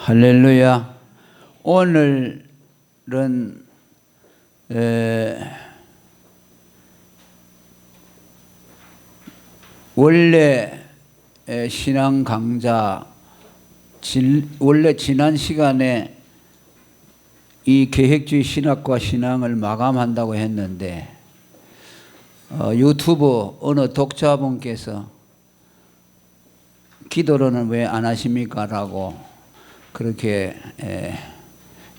할렐루야. 오늘은 원래 신앙 강좌 원래 지난 시간에 이 계획주의 신학과 신앙을 마감한다고 했는데 유튜브 어느 독자분께서 기도로는 왜 안 하십니까? 라고 그렇게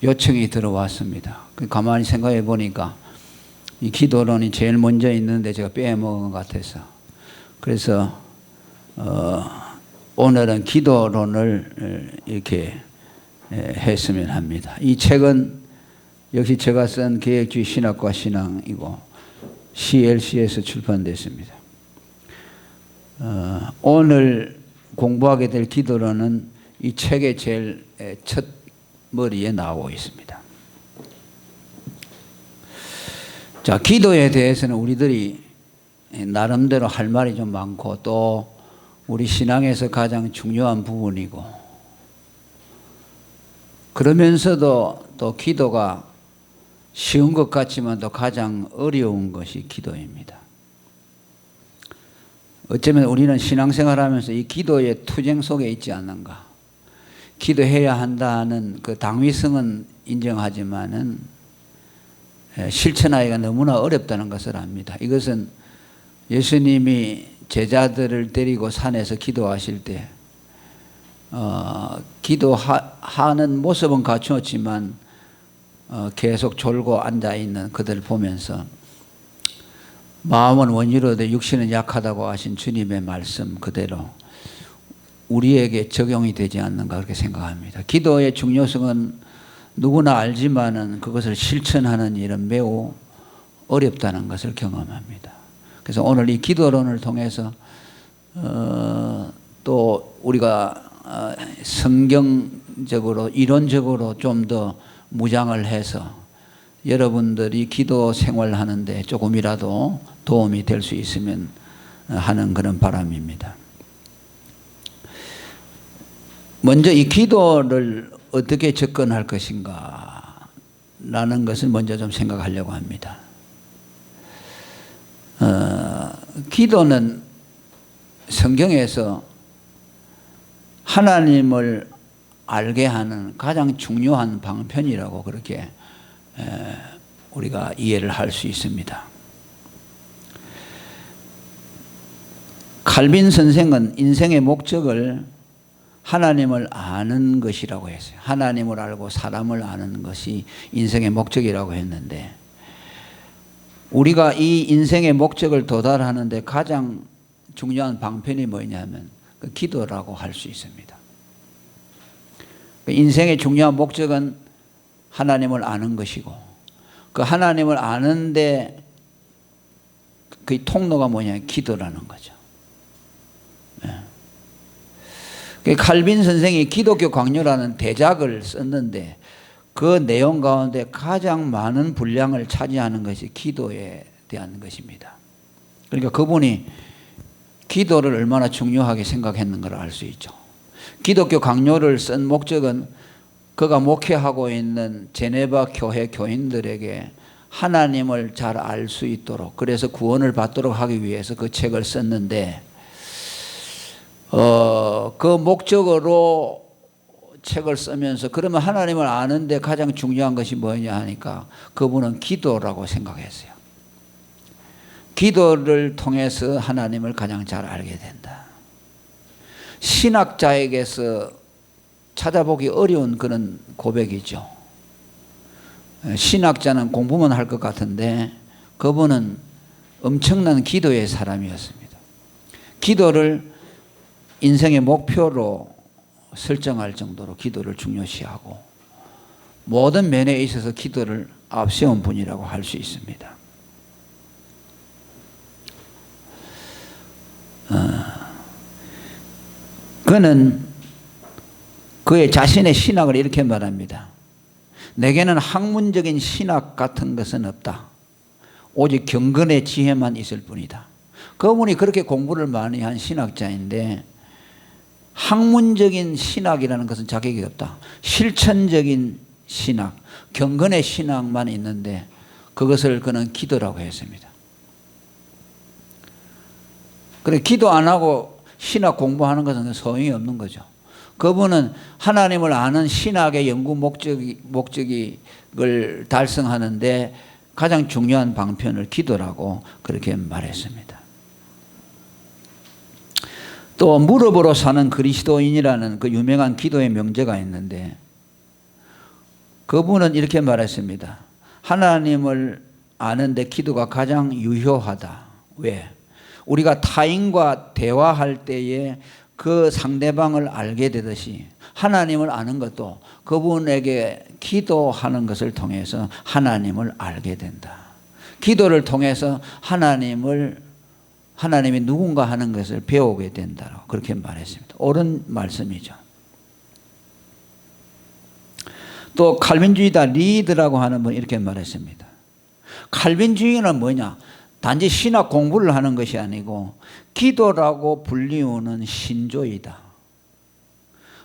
요청이 들어왔습니다. 가만히 생각해 보니까 이 기도론이 제일 먼저 있는데 제가 빼먹은 것 같아서, 그래서 오늘은 기도론을 이렇게 했으면 합니다. 이 책은 역시 제가 쓴 계획주의 신학과 신앙이고 CLC에서 출판됐습니다. 오늘 공부하게 될 기도론은 이 책의 제일 첫 머리에 나오고 있습니다. 자, 기도에 대해서는 우리들이 나름대로 할 말이 좀 많고, 또 우리 신앙에서 가장 중요한 부분이고, 그러면서도 또 기도가 쉬운 것 같지만 또 가장 어려운 것이 기도입니다. 어쩌면 우리는 신앙생활하면서 이 기도의 투쟁 속에 있지 않는가. 기도해야 한다는 그 당위성은 인정하지만은 실천하기가 너무나 어렵다는 것을 압니다. 이것은 예수님이 제자들을 데리고 산에서 기도하실 때 기도하는 모습은 갖추었지만 계속 졸고 앉아있는 그들을 보면서 마음은 원이로되 육신은 약하다고 하신 주님의 말씀 그대로 우리에게 적용이 되지 않는가 그렇게 생각합니다. 기도의 중요성은 누구나 알지만은 그것을 실천하는 일은 매우 어렵다는 것을 경험합니다. 그래서 오늘 이 기도론을 통해서 또 우리가 성경적으로 이론적으로 좀 더 무장을 해서 여러분들이 기도 생활하는데 조금이라도 도움이 될 수 있으면 하는 그런 바람입니다. 먼저 이 기도를 어떻게 접근할 것인가 라는 것을 먼저 좀 생각하려고 합니다. 기도는 성경에서 하나님을 알게 하는 가장 중요한 방편이라고 그렇게 우리가 이해를 할 수 있습니다. 칼빈 선생은 인생의 목적을 하나님을 아는 것이라고 했어요. 하나님을 알고 사람을 아는 것이 인생의 목적이라고 했는데, 우리가 이 인생의 목적을 도달하는데 가장 중요한 방편이 뭐냐면 그 기도라고 할 수 있습니다. 인생의 중요한 목적은 하나님을 아는 것이고, 그 하나님을 아는데 그 통로가 뭐냐, 기도라는 거죠. 칼빈 선생이 기독교 강요라는 대작을 썼는데 그 내용 가운데 가장 많은 분량을 차지하는 것이 기도에 대한 것입니다. 그러니까 그분이 기도를 얼마나 중요하게 생각했는가를 알 수 있죠. 기독교 강요를 쓴 목적은 그가 목회하고 있는 제네바 교회 교인들에게 하나님을 잘 알 수 있도록, 그래서 구원을 받도록 하기 위해서 그 책을 썼는데, 그 목적으로 책을 쓰면서 그러면 하나님을 아는데 가장 중요한 것이 뭐냐 하니까 그분은 기도라고 생각했어요. 기도를 통해서 하나님을 가장 잘 알게 된다. 신학자에게서 찾아보기 어려운 그런 고백이죠. 신학자는 공부만 할 것 같은데 그분은 엄청난 기도의 사람이었습니다. 기도를 인생의 목표로 설정할 정도로 기도를 중요시하고 모든 면에 있어서 기도를 앞세운 분이라고 할 수 있습니다. 그는 그의 자신의 신학을 이렇게 말합니다. 내게는 학문적인 신학 같은 것은 없다. 오직 경건의 지혜만 있을 뿐이다. 그분이 그렇게 공부를 많이 한 신학자인데 학문적인 신학이라는 것은 자격이 없다. 실천적인 신학, 경건의 신학만 있는데 그것을 그는 기도라고 했습니다. 그래, 기도 안 하고 신학 공부하는 것은 소용이 없는 거죠. 그분은 하나님을 아는 신학의 연구 목적을 달성하는데 가장 중요한 방편을 기도라고 그렇게 말했습니다. 또 무릎으로 사는 그리스도인이라는 그 유명한 기도의 명제가 있는데 그분은 이렇게 말했습니다. 하나님을 아는데 기도가 가장 유효하다. 왜? 우리가 타인과 대화할 때에 그 상대방을 알게 되듯이 하나님을 아는 것도 그분에게 기도하는 것을 통해서 하나님을 알게 된다. 기도를 통해서 하나님이 누군가 하는 것을 배우게 된다고 그렇게 말했습니다. 옳은 말씀이죠. 또 칼빈주의자 리드라고 하는 분이 이렇게 말했습니다. 칼빈주의는 뭐냐? 단지 신학 공부를 하는 것이 아니고 기도라고 불리우는 신조이다.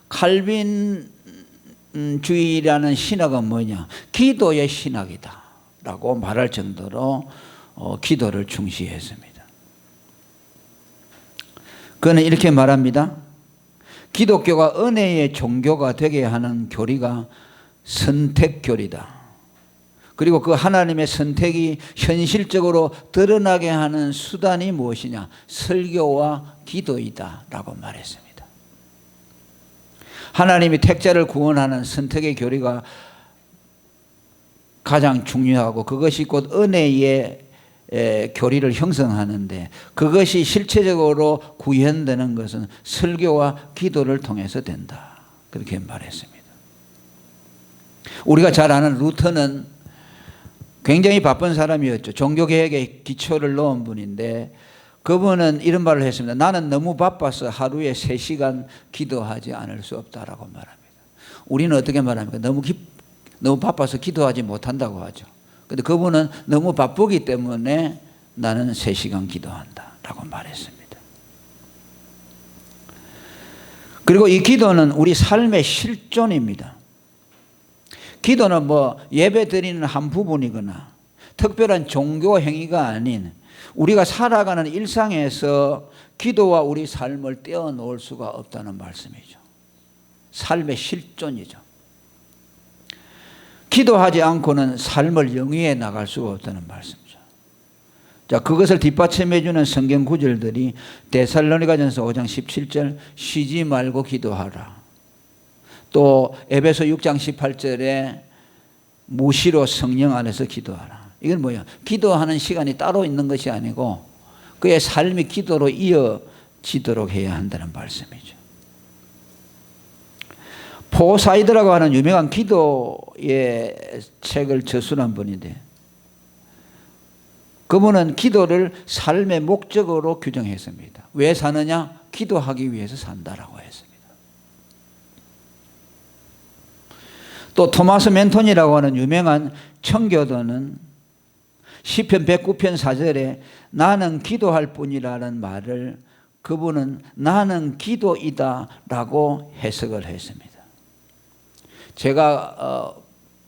칼빈주의라는 신학은 뭐냐? 기도의 신학이다 라고 말할 정도로 기도를 중시했습니다. 그는 이렇게 말합니다. 기독교가 은혜의 종교가 되게 하는 교리가 선택교리다. 그리고 그 하나님의 선택이 현실적으로 드러나게 하는 수단이 무엇이냐? 설교와 기도이다 라고 말했습니다. 하나님이 택자를 구원하는 선택의 교리가 가장 중요하고 그것이 곧 은혜의 교리를 형성하는데 그것이 실체적으로 구현되는 것은 설교와 기도를 통해서 된다. 그렇게 말했습니다. 우리가 잘 아는 루터는 굉장히 바쁜 사람이었죠. 종교개혁의 기초를 놓은 분인데 그분은 이런 말을 했습니다. 나는 너무 바빠서 하루에 3시간 기도하지 않을 수 없다라고 말합니다. 우리는 어떻게 말합니까? 너무 바빠서 기도하지 못한다고 하죠. 그런데 그분은 너무 바쁘기 때문에 나는 3시간 기도한다라고 말했습니다. 그리고 이 기도는 우리 삶의 실존입니다. 기도는 예배 드리는 한 부분이거나 특별한 종교 행위가 아닌 우리가 살아가는 일상에서 기도와 우리 삶을 떼어놓을 수가 없다는 말씀이죠. 삶의 실존이죠. 기도하지 않고는 삶을 영위해 나갈 수가 없다는 말씀이죠. 자, 그것을 뒷받침해 주는 성경 구절들이 데살로니가전서 5장 17절 쉬지 말고 기도하라. 또 에베소 6장 18절에 무시로 성령 안에서 기도하라. 이건 뭐야? 기도하는 시간이 따로 있는 것이 아니고 그의 삶이 기도로 이어지도록 해야 한다는 말씀이죠. 포사이드라고 하는 유명한 기도의 책을 저술한 분인데 그분은 기도를 삶의 목적으로 규정했습니다. 왜 사느냐? 기도하기 위해서 산다라고 했습니다. 또 토마스 멘톤이라고 하는 유명한 청교도는 시편 109편 4절에 나는 기도할 뿐이라는 말을 그분은 나는 기도이다 라고 해석을 했습니다. 제가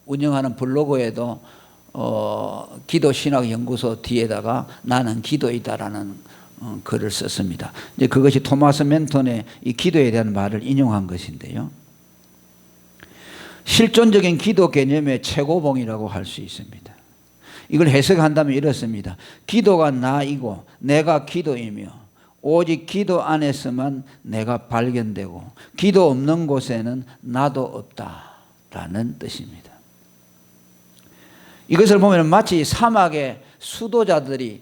운영하는 블로그에도 기도신학연구소 뒤에다가 나는 기도이다라는 글을 썼습니다. 이제 그것이 토마스 멘톤의 이 기도에 대한 말을 인용한 것인데요. 실존적인 기도 개념의 최고봉이라고 할 수 있습니다. 이걸 해석한다면 이렇습니다. 기도가 나이고 내가 기도이며 오직 기도 안에서만 내가 발견되고 기도 없는 곳에는 나도 없다라는 뜻입니다. 이것을 보면 마치 사막의 수도자들이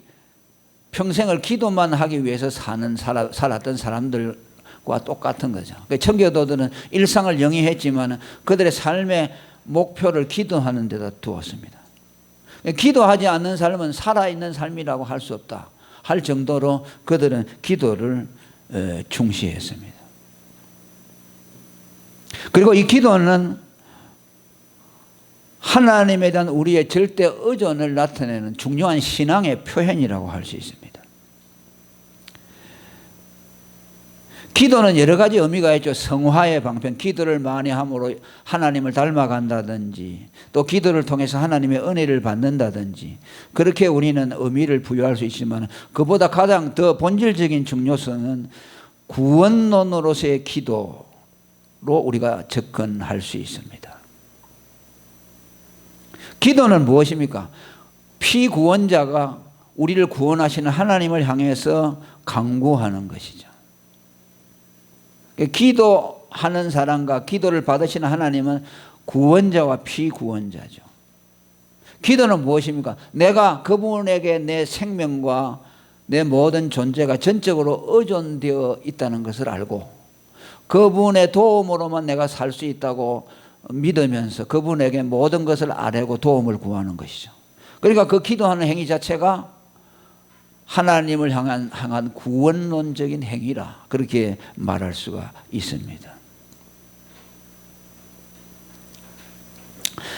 평생을 기도만 하기 위해서 살았던 사람들과 똑같은 거죠. 청교도들은 일상을 영위했지만 그들의 삶의 목표를 기도하는 데다 두었습니다. 기도하지 않는 삶은 살아있는 삶이라고 할 수 없다 할 정도로 그들은 기도를 중시했습니다. 그리고 이 기도는 하나님에 대한 우리의 절대 의존을 나타내는 중요한 신앙의 표현이라고 할 수 있습니다. 기도는 여러 가지 의미가 있죠. 성화의 방편, 기도를 많이 함으로 하나님을 닮아간다든지, 또 기도를 통해서 하나님의 은혜를 받는다든지, 그렇게 우리는 의미를 부여할 수 있지만, 그보다 가장 더 본질적인 중요성은 구원론으로서의 기도로 우리가 접근할 수 있습니다. 기도는 무엇입니까? 피구원자가 우리를 구원하시는 하나님을 향해서 간구하는 것이죠. 기도하는 사람과 기도를 받으시는 하나님은 구원자와 피구원자죠. 기도는 무엇입니까? 내가 그분에게 내 생명과 내 모든 존재가 전적으로 의존되어 있다는 것을 알고, 그분의 도움으로만 내가 살 수 있다고 믿으면서 그분에게 모든 것을 아뢰고 도움을 구하는 것이죠. 그러니까 그 기도하는 행위 자체가 하나님을 향한 구원론적인 행위라, 그렇게 말할 수가 있습니다.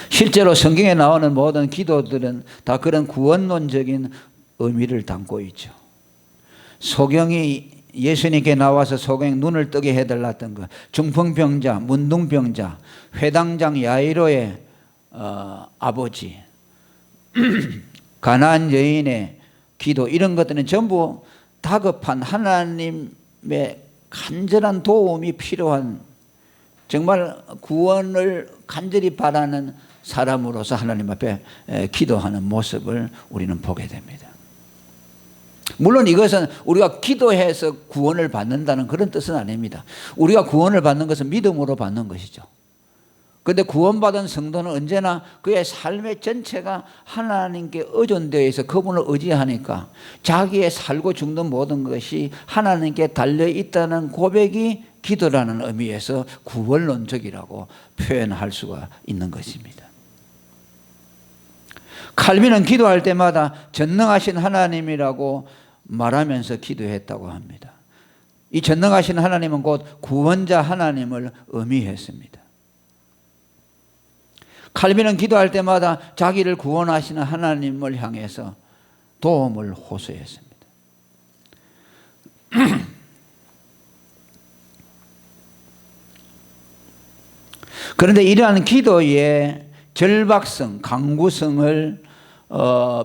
실제로 성경에 나오는 모든 기도들은 다 그런 구원론적인 의미를 담고 있죠. 소경이 예수님께 나와서 소경 눈을 뜨게 해달랐던 것, 중풍병자, 문둥병자, 회당장 야이로의 아버지, 가나안 여인의 기도, 이런 것들은 전부 다급한 하나님의 간절한 도움이 필요한, 정말 구원을 간절히 바라는 사람으로서 하나님 앞에 기도하는 모습을 우리는 보게 됩니다. 물론 이것은 우리가 기도해서 구원을 받는다는 그런 뜻은 아닙니다. 우리가 구원을 받는 것은 믿음으로 받는 것이죠. 그런데 구원받은 성도는 언제나 그의 삶의 전체가 하나님께 의존되어 있어 그분을 의지하니까 자기의 살고 죽는 모든 것이 하나님께 달려있다는 고백이 기도라는 의미에서 구원론적이라고 표현할 수가 있는 것입니다. 칼빈은 기도할 때마다 전능하신 하나님이라고 말하면서 기도했다고 합니다. 이 전능하신 하나님은 곧 구원자 하나님을 의미했습니다. 칼빈은 기도할 때마다 자기를 구원하시는 하나님을 향해서 도움을 호소했습니다. 그런데 이러한 기도의 절박성, 강구성을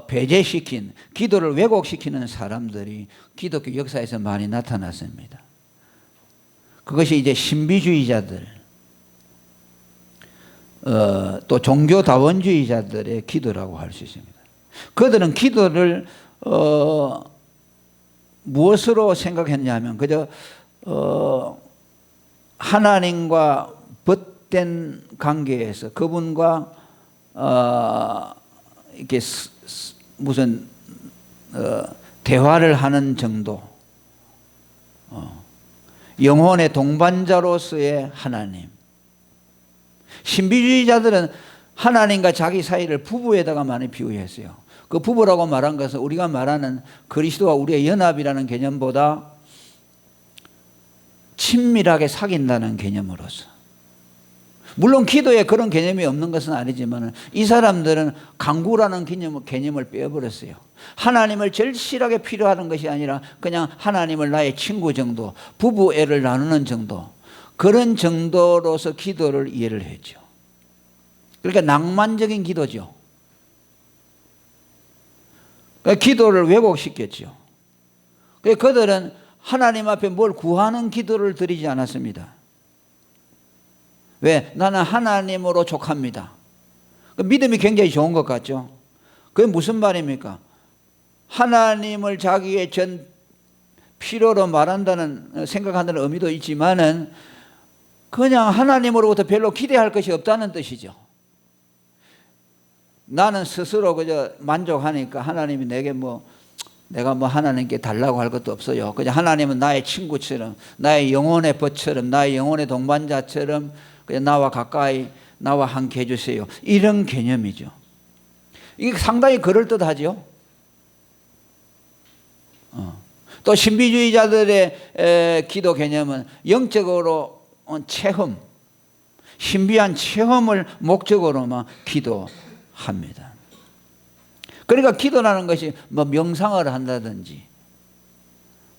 배제시킨, 기도를 왜곡시키는 사람들이 기독교 역사에서 많이 나타났습니다. 그것이 이제 신비주의자들, 또 종교다원주의자들의 기도라고 할 수 있습니다. 그들은 기도를 무엇으로 생각했냐면 그저 하나님과 벗된 관계에서 그분과 이렇게 무슨 대화를 하는 정도, 영혼의 동반자로서의 하나님. 신비주의자들은 하나님과 자기 사이를 부부에다가 많이 비유했어요. 그 부부라고 말한 것은 우리가 말하는 그리스도와 우리의 연합이라는 개념보다 친밀하게 사귄다는 개념으로서. 물론 기도에 그런 개념이 없는 것은 아니지만 이 사람들은 강구라는 개념을 빼버렸어요. 하나님을 절실하게 필요하는 것이 아니라 그냥 하나님을 나의 친구 정도, 부부애를 나누는 정도, 그런 정도로서 기도를 이해를 했죠. 그러니까 낭만적인 기도죠. 그러니까 기도를 왜곡시켰죠. 그들은 하나님 앞에 뭘 구하는 기도를 드리지 않았습니다. 왜? 나는 하나님으로 족합니다. 믿음이 굉장히 좋은 것 같죠. 그게 무슨 말입니까? 하나님을 자기의 전 필요로 말한다는 생각한다는 의미도 있지만은 그냥 하나님으로부터 별로 기대할 것이 없다는 뜻이죠. 나는 스스로 그저 만족하니까 하나님이 내게 내가 하나님께 달라고 할 것도 없어요. 그냥 하나님은 나의 친구처럼, 나의 영혼의 벗처럼, 나의 영혼의 동반자처럼 그냥 나와 가까이, 나와 함께 해주세요. 이런 개념이죠. 이게 상당히 그럴듯하죠. 또 신비주의자들의 기도 개념은 영적으로 체험, 신비한 체험을 목적으로만 기도합니다. 그러니까 기도라는 것이 명상을 한다든지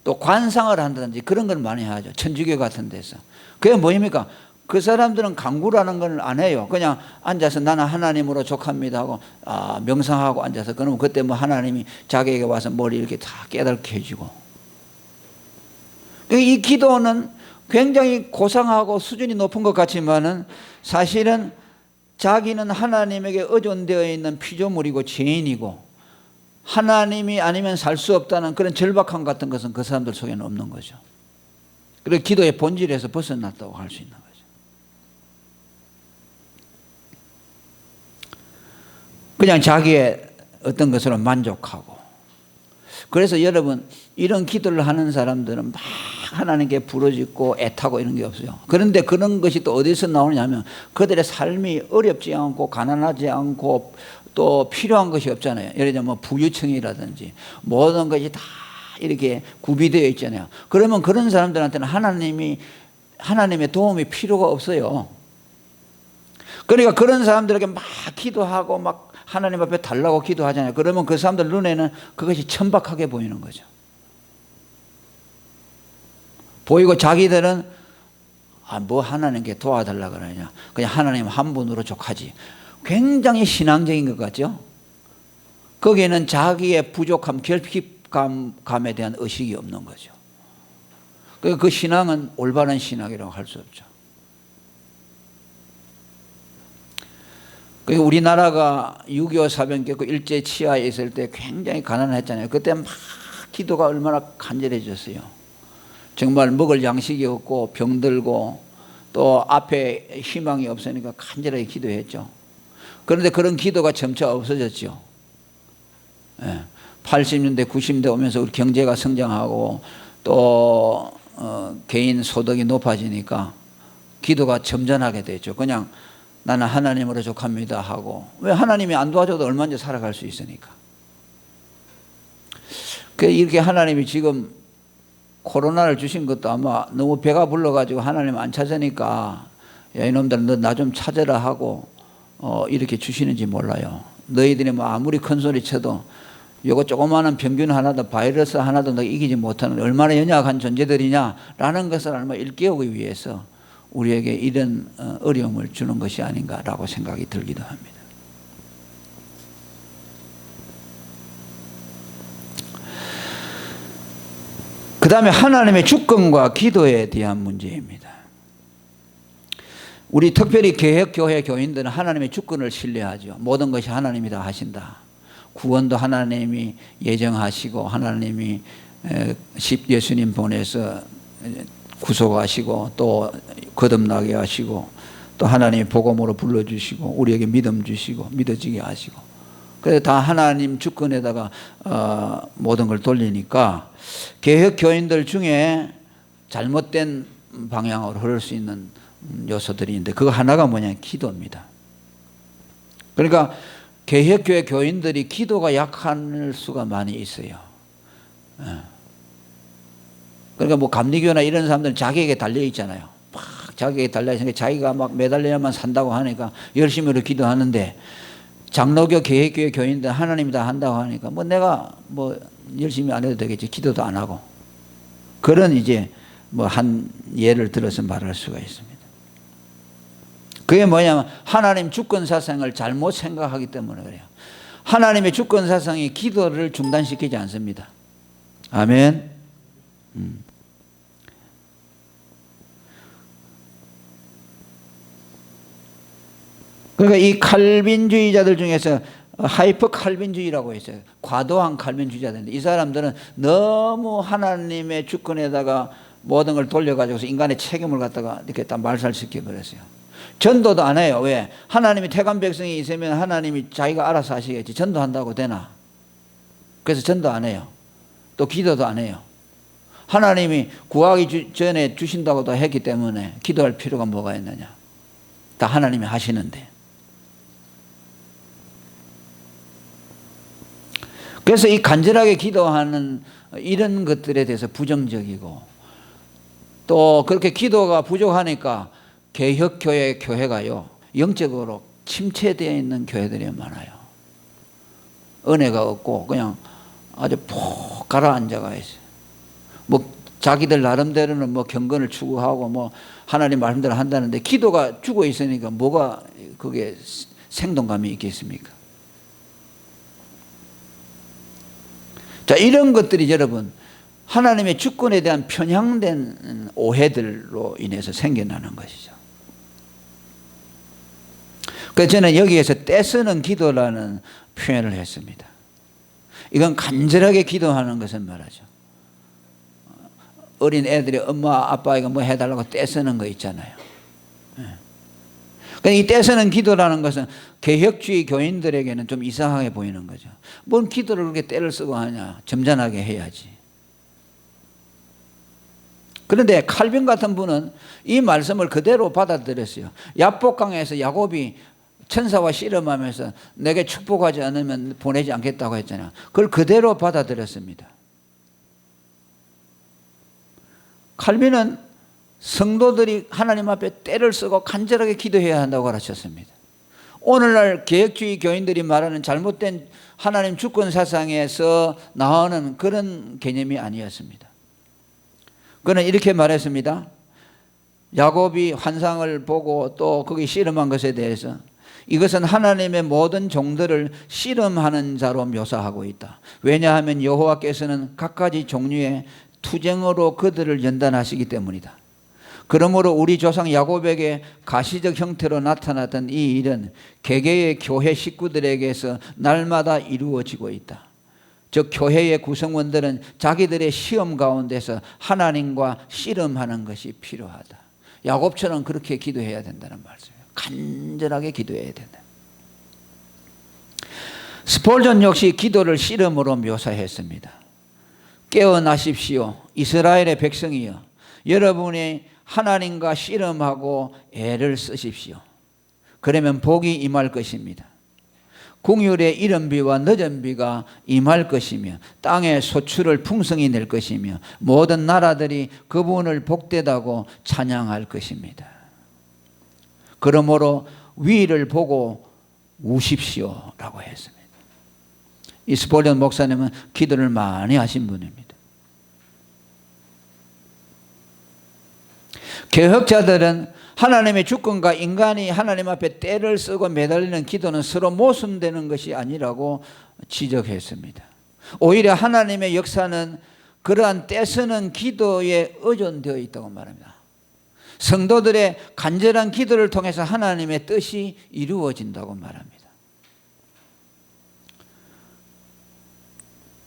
또 관상을 한다든지 그런 걸 많이 하죠. 천주교 같은 데서. 그게 뭐입니까? 그 사람들은 강구라는 걸 안 해요. 그냥 앉아서 나는 하나님으로 족합니다 하고 명상하고 앉아서 그러면 그때 뭐 하나님이 자기에게 와서 머리 이렇게 다 깨닫게 해주고. 이 기도는 굉장히 고상하고 수준이 높은 것 같지만은 사실은 자기는 하나님에게 의존되어 있는 피조물이고 죄인이고 하나님이 아니면 살 수 없다는 그런 절박함 같은 것은 그 사람들 속에는 없는 거죠. 그래서 기도의 본질에서 벗어났다고 할 수 있는 거죠. 그냥 자기의 어떤 것으로 만족하고. 그래서 여러분 이런 기도를 하는 사람들은 막 하나님께 부르짖고 애타고 이런 게 없어요. 그런데 그런 것이 또 어디서 나오냐면 그들의 삶이 어렵지 않고 가난하지 않고 또 필요한 것이 없잖아요. 예를 들면 뭐 부유층이라든지 모든 것이 다 이렇게 구비되어 있잖아요. 그러면 그런 사람들한테는 하나님의 도움이 필요가 없어요. 그러니까 그런 사람들에게 막 기도하고 막 하나님 앞에 달라고 기도하잖아요. 그러면 그 사람들 눈에는 그것이 천박하게 보이는 거죠. 보이고 자기들은 뭐 하나님께 도와달라 그러냐. 그냥 하나님 한 분으로 족하지. 굉장히 신앙적인 것 같죠. 거기에는 자기의 부족함, 결핍감에 대한 의식이 없는 거죠. 그 신앙은 올바른 신앙이라고 할 수 없죠. 우리나라가 6.25 사변 겪고 일제 치하에 있을 때 굉장히 가난했잖아요. 그때 막 기도가 얼마나 간절해졌어요. 정말 먹을 양식이 없고 병들고 또 앞에 희망이 없으니까 간절하게 기도했죠. 그런데 그런 기도가 점차 없어졌죠. 80년대 90년대 오면서 우리 경제가 성장하고 또 개인 소득이 높아지니까 기도가 점잖하게 됐죠. 그냥 나는 하나님으로 족합니다 하고. 왜? 하나님이 안 도와줘도 얼마든지 살아갈 수 있으니까. 이렇게 하나님이 지금 코로나를 주신 것도 아마 너무 배가 불러가지고 하나님 안 찾으니까 야 이놈들 너 나 좀 찾으라 하고 이렇게 주시는지 몰라요. 너희들이 뭐 아무리 큰 소리 쳐도 요거 조그마한 병균 하나도 바이러스 하나도 너 이기지 못하는 얼마나 연약한 존재들이냐라는 것을 얼마 일깨우기 위해서 우리에게 이런 어려움을 주는 것이 아닌가라고 생각이 들기도 합니다. 그 다음에 하나님의 주권과 기도에 대한 문제입니다. 우리 특별히 개혁교회 교인들은 하나님의 주권을 신뢰하죠. 모든 것이 하나님이 다 하신다. 구원도 하나님이 예정하시고 하나님이 예수님 보내서 구속하시고 또 거듭나게 하시고 또 하나님이 복음으로 불러주시고 우리에게 믿음 주시고 믿어지게 하시고 그래서 다 하나님 주권에다가 모든 걸 돌리니까 개혁 교인들 중에 잘못된 방향으로 흐를 수 있는 요소들이 있는데 그거 하나가 뭐냐 기도입니다. 그러니까 개혁교회 교인들이 기도가 약할 수가 많이 있어요. 그러니까 뭐 감리교나 이런 사람들은 자기에게 달려 있잖아요. 막 자기에게 달려 있으니까 자기가 막 매달려야만 산다고 하니까 열심히 기도하는데 장로교 개혁교회 교인들 하나님이 다 한다고 하니까 뭐 내가 뭐 열심히 안 해도 되겠지. 기도도 안 하고. 그런 이제 뭐 한 예를 들어서 말할 수가 있습니다. 그게 뭐냐면 하나님 주권 사상을 잘못 생각하기 때문에 그래요. 하나님의 주권 사상이 기도를 중단시키지 않습니다. 아멘. 그러니까 이 칼빈주의자들 중에서 하이퍼 칼빈주의라고 있어요. 과도한 칼빈주의자들인데 이 사람들은 너무 하나님의 주권에다가 모든 걸 돌려가지고서 인간의 책임을 갖다가 이렇게 다 말살시켜 버렸어요. 전도도 안 해요. 왜? 하나님이 택한 백성이 있으면 하나님이 자기가 알아서 하시겠지. 전도한다고 되나? 그래서 전도 안 해요. 또 기도도 안 해요. 하나님이 구하기 전에 주신다고도 했기 때문에 기도할 필요가 뭐가 있느냐. 다 하나님이 하시는데. 그래서 이 간절하게 기도하는 이런 것들에 대해서 부정적이고 또 그렇게 기도가 부족하니까 개혁교회 교회가요 영적으로 침체되어 있는 교회들이 많아요. 은혜가 없고 그냥 아주 푹 가라앉아가 있어요. 뭐 자기들 나름대로는 뭐 경건을 추구하고 뭐 하나님 말씀대로 한다는데 기도가 죽어 있으니까 뭐가 그게 생동감이 있겠습니까? 자, 이런 것들이 여러분 하나님의 주권에 대한 편향된 오해들로 인해서 생겨나는 것이죠. 그래서 저는 여기에서 떼쓰는 기도라는 표현을 했습니다. 이건 간절하게 기도하는 것을 말하죠. 어린 애들이 엄마 아빠가 뭐 해달라고 떼쓰는 거 있잖아요. 그러니까 이 떼쓰는 기도라는 것은 개혁주의 교인들에게는 좀 이상하게 보이는 거죠. 뭔 기도를 그렇게 떼를 쓰고 하냐. 점잖하게 해야지. 그런데 칼빈 같은 분은 이 말씀을 그대로 받아들였어요. 야복강에서 야곱이 천사와 씨름하면서 내게 축복하지 않으면 보내지 않겠다고 했잖아요. 그걸 그대로 받아들였습니다. 칼빈은 성도들이 하나님 앞에 때를 쓰고 간절하게 기도해야 한다고 가르쳤습니다. 오늘날 개혁주의 교인들이 말하는 잘못된 하나님 주권 사상에서 나오는 그런 개념이 아니었습니다. 그는 이렇게 말했습니다. 야곱이 환상을 보고 또 거기 씨름한 것에 대해서 이것은 하나님의 모든 종들을 씨름하는 자로 묘사하고 있다. 왜냐하면 여호와께서는 각가지 종류의 투쟁으로 그들을 연단하시기 때문이다. 그러므로 우리 조상 야곱에게 가시적 형태로 나타났던 이 일은 개개의 교회 식구들에게서 날마다 이루어지고 있다. 즉 교회의 구성원들은 자기들의 시험 가운데서 하나님과 씨름하는 것이 필요하다. 야곱처럼 그렇게 기도해야 된다는 말씀이에요. 간절하게 기도해야 된다. 스폴전 역시 기도를 씨름으로 묘사했습니다. 깨어나십시오. 이스라엘의 백성이여. 여러분이 하나님과 씨름하고 애를 쓰십시오. 그러면 복이 임할 것입니다. 궁율의 이른 비와 늦은 비가 임할 것이며 땅의 소출을 풍성히 낼 것이며 모든 나라들이 그분을 복되다고 찬양할 것입니다. 그러므로 위를 보고 우십시오 라고 했습니다. 이 스폴전 목사님은 기도를 많이 하신 분입니다. 개혁자들은 하나님의 주권과 인간이 하나님 앞에 때를 쓰고 매달리는 기도는 서로 모순되는 것이 아니라고 지적했습니다. 오히려 하나님의 역사는 그러한 떼쓰는 기도에 의존되어 있다고 말합니다. 성도들의 간절한 기도를 통해서 하나님의 뜻이 이루어진다고 말합니다.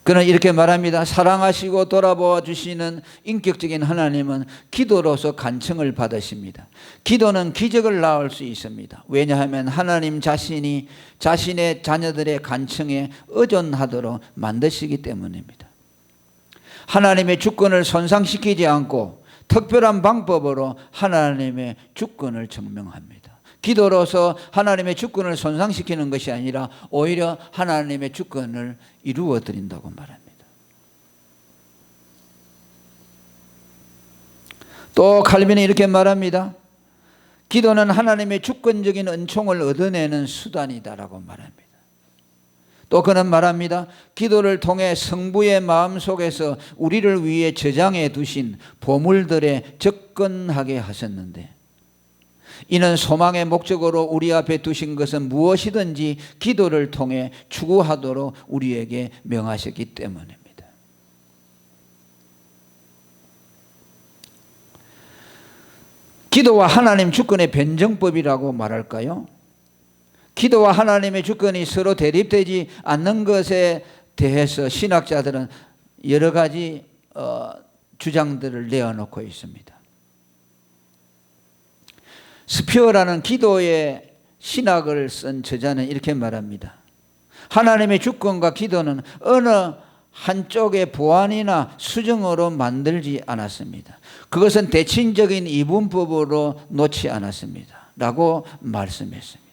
그는 이렇게 말합니다. 사랑하시고 돌아보아 주시는 인격적인 하나님은 기도로서 간청을 받으십니다. 기도는 기적을 낳을 수 있습니다. 왜냐하면 하나님 자신이 자신의 자녀들의 간청에 의존하도록 만드시기 때문입니다. 하나님의 주권을 손상시키지 않고 특별한 방법으로 하나님의 주권을 증명합니다. 기도로서 하나님의 주권을 손상시키는 것이 아니라 오히려 하나님의 주권을 이루어 드린다고 말합니다. 또 칼빈은 이렇게 말합니다. 기도는 하나님의 주권적인 은총을 얻어내는 수단이다라고 말합니다. 또 그는 말합니다. 기도를 통해 성부의 마음속에서 우리를 위해 저장해 두신 보물들에 접근하게 하셨는데 이는 소망의 목적으로 우리 앞에 두신 것은 무엇이든지 기도를 통해 추구하도록 우리에게 명하셨기 때문입니다. 기도와 하나님 주권의 변정법이라고 말할까요? 기도와 하나님의 주권이 서로 대립되지 않는 것에 대해서 신학자들은 여러 가지 주장들을 내어놓고 있습니다. 스피어라는 기도의 신학을 쓴 저자는 이렇게 말합니다. 하나님의 주권과 기도는 어느 한쪽의 보완이나 수정으로 만들지 않았습니다. 그것은 대칭적인 이분법으로 놓지 않았습니다. 라고 말씀했습니다.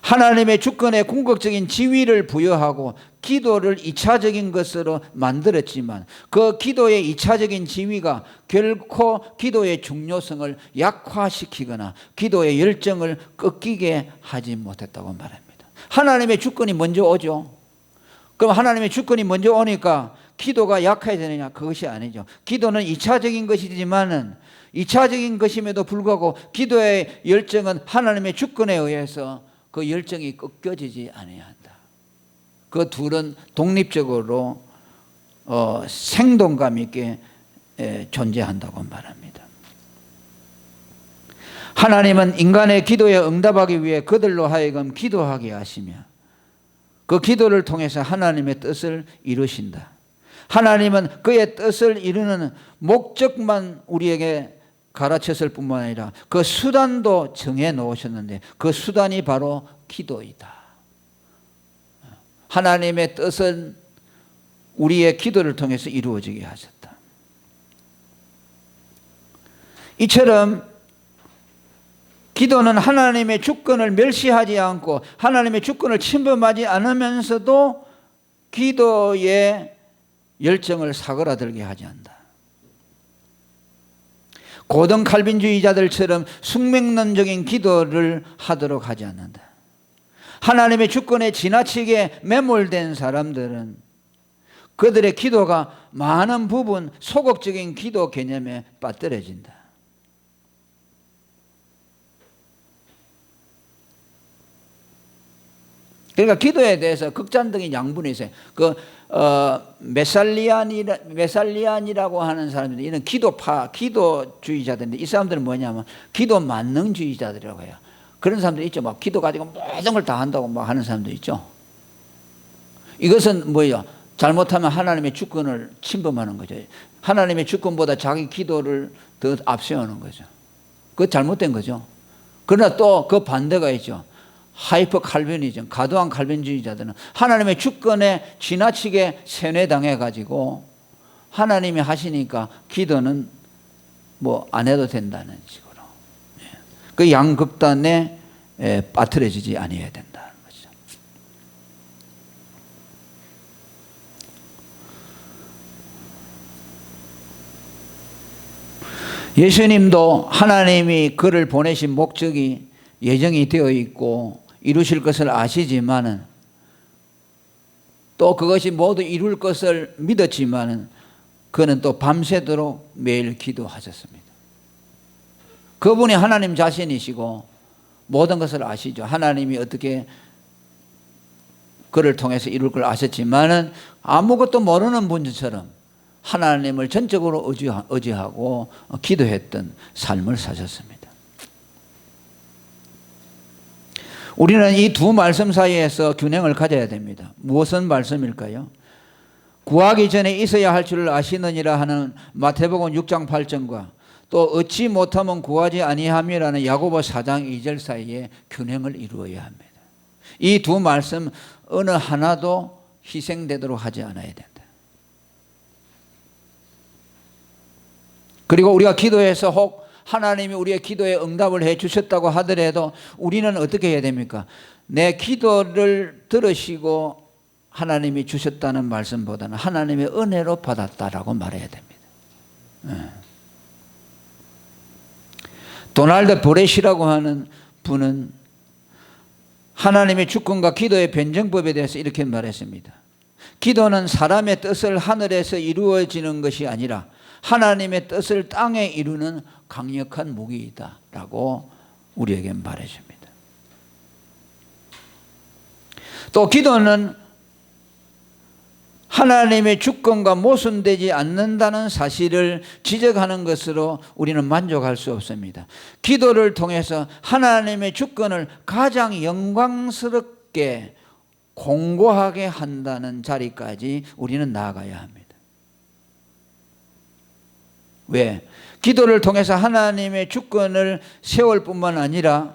하나님의 주권에 궁극적인 지위를 부여하고 기도를 2차적인 것으로 만들었지만 그 기도의 2차적인 지위가 결코 기도의 중요성을 약화시키거나 기도의 열정을 꺾이게 하지 못했다고 말합니다. 하나님의 주권이 먼저 오죠. 그럼 하나님의 주권이 먼저 오니까 기도가 약해야 되느냐? 그것이 아니죠. 기도는 2차적인 것이지만은 2차적인 것임에도 불구하고 기도의 열정은 하나님의 주권에 의해서 그 열정이 꺾여지지 아니한다. 그 둘은 독립적으로 생동감 있게 존재한다고 말합니다. 하나님은 인간의 기도에 응답하기 위해 그들로 하여금 기도하게 하시며 그 기도를 통해서 하나님의 뜻을 이루신다. 하나님은 그의 뜻을 이루는 목적만 우리에게 가르쳤을 뿐만 아니라 그 수단도 정해 놓으셨는데 그 수단이 바로 기도이다. 하나님의 뜻은 우리의 기도를 통해서 이루어지게 하셨다. 이처럼 기도는 하나님의 주권을 멸시하지 않고 하나님의 주권을 침범하지 않으면서도 기도의 열정을 사그라들게 하지 않는다. 고등 칼빈주의자들처럼 숙명론적인 기도를 하도록 하지 않는다. 하나님의 주권에 지나치게 매몰된 사람들은 그들의 기도가 많은 부분 소극적인 기도 개념에 빠뜨려진다. 그러니까 기도에 대해서 극단적인 양분이 있어요. 메살리안이라고 하는 사람들이 이런 기도주의자들인데 이 사람들은 뭐냐면 기도 만능주의자들이라고 해요. 그런 사람들 있죠. 막 기도 가지고 모든 걸 다 한다고 막 하는 사람들 있죠. 이것은 뭐예요? 잘못하면 하나님의 주권을 침범하는 거죠. 하나님의 주권보다 자기 기도를 더 앞세우는 거죠. 그거 잘못된 거죠. 그러나 또 그 반대가 있죠. 하이퍼 칼빈이즘, 과도한 칼빈주의자들은 하나님의 주권에 지나치게 세뇌당해 가지고 하나님이 하시니까 기도는 뭐 안 해도 된다는 식으로 그 양극단에 빠뜨려지지 아니해야 된다는 거죠. 예수님도 하나님이 그를 보내신 목적이 예정이 되어 있고 이루실 것을 아시지만은 또 그것이 모두 이룰 것을 믿었지만은 그는 또 밤새도록 매일 기도하셨습니다. 그분이 하나님 자신이시고 모든 것을 아시죠. 하나님이 어떻게 그를 통해서 이룰 걸 아셨지만은 아무것도 모르는 분처럼 하나님을 전적으로 의지하고 기도했던 삶을 사셨습니다. 우리는 이 두 말씀 사이에서 균형을 가져야 됩니다. 무엇은 말씀일까요? 구하기 전에 있어야 할 줄을 아시느니라 하는 마태복음 6장 8절과 또 얻지 못하면 구하지 아니함이라는 야고보 4장 2절 사이에 균형을 이루어야 합니다. 이 두 말씀 어느 하나도 희생되도록 하지 않아야 된다. 그리고 우리가 기도해서 혹 하나님이 우리의 기도에 응답을 해 주셨다고 하더라도 우리는 어떻게 해야 됩니까? 내 기도를 들으시고 하나님이 주셨다는 말씀보다는 하나님의 은혜로 받았다라고 말해야 됩니다. 도널드 브렛이라고 하는 분은 하나님의 주권과 기도의 변정법에 대해서 이렇게 말했습니다. 기도는 사람의 뜻을 하늘에서 이루어지는 것이 아니라 하나님의 뜻을 땅에 이루는 강력한 무기이다 라고 우리에게 말해줍니다. 또 기도는 하나님의 주권과 모순되지 않는다는 사실을 지적하는 것으로 우리는 만족할 수 없습니다. 기도를 통해서 하나님의 주권을 가장 영광스럽게 공고하게 한다는 자리까지 우리는 나아가야 합니다. 왜? 기도를 통해서 하나님의 주권을 세울 뿐만 아니라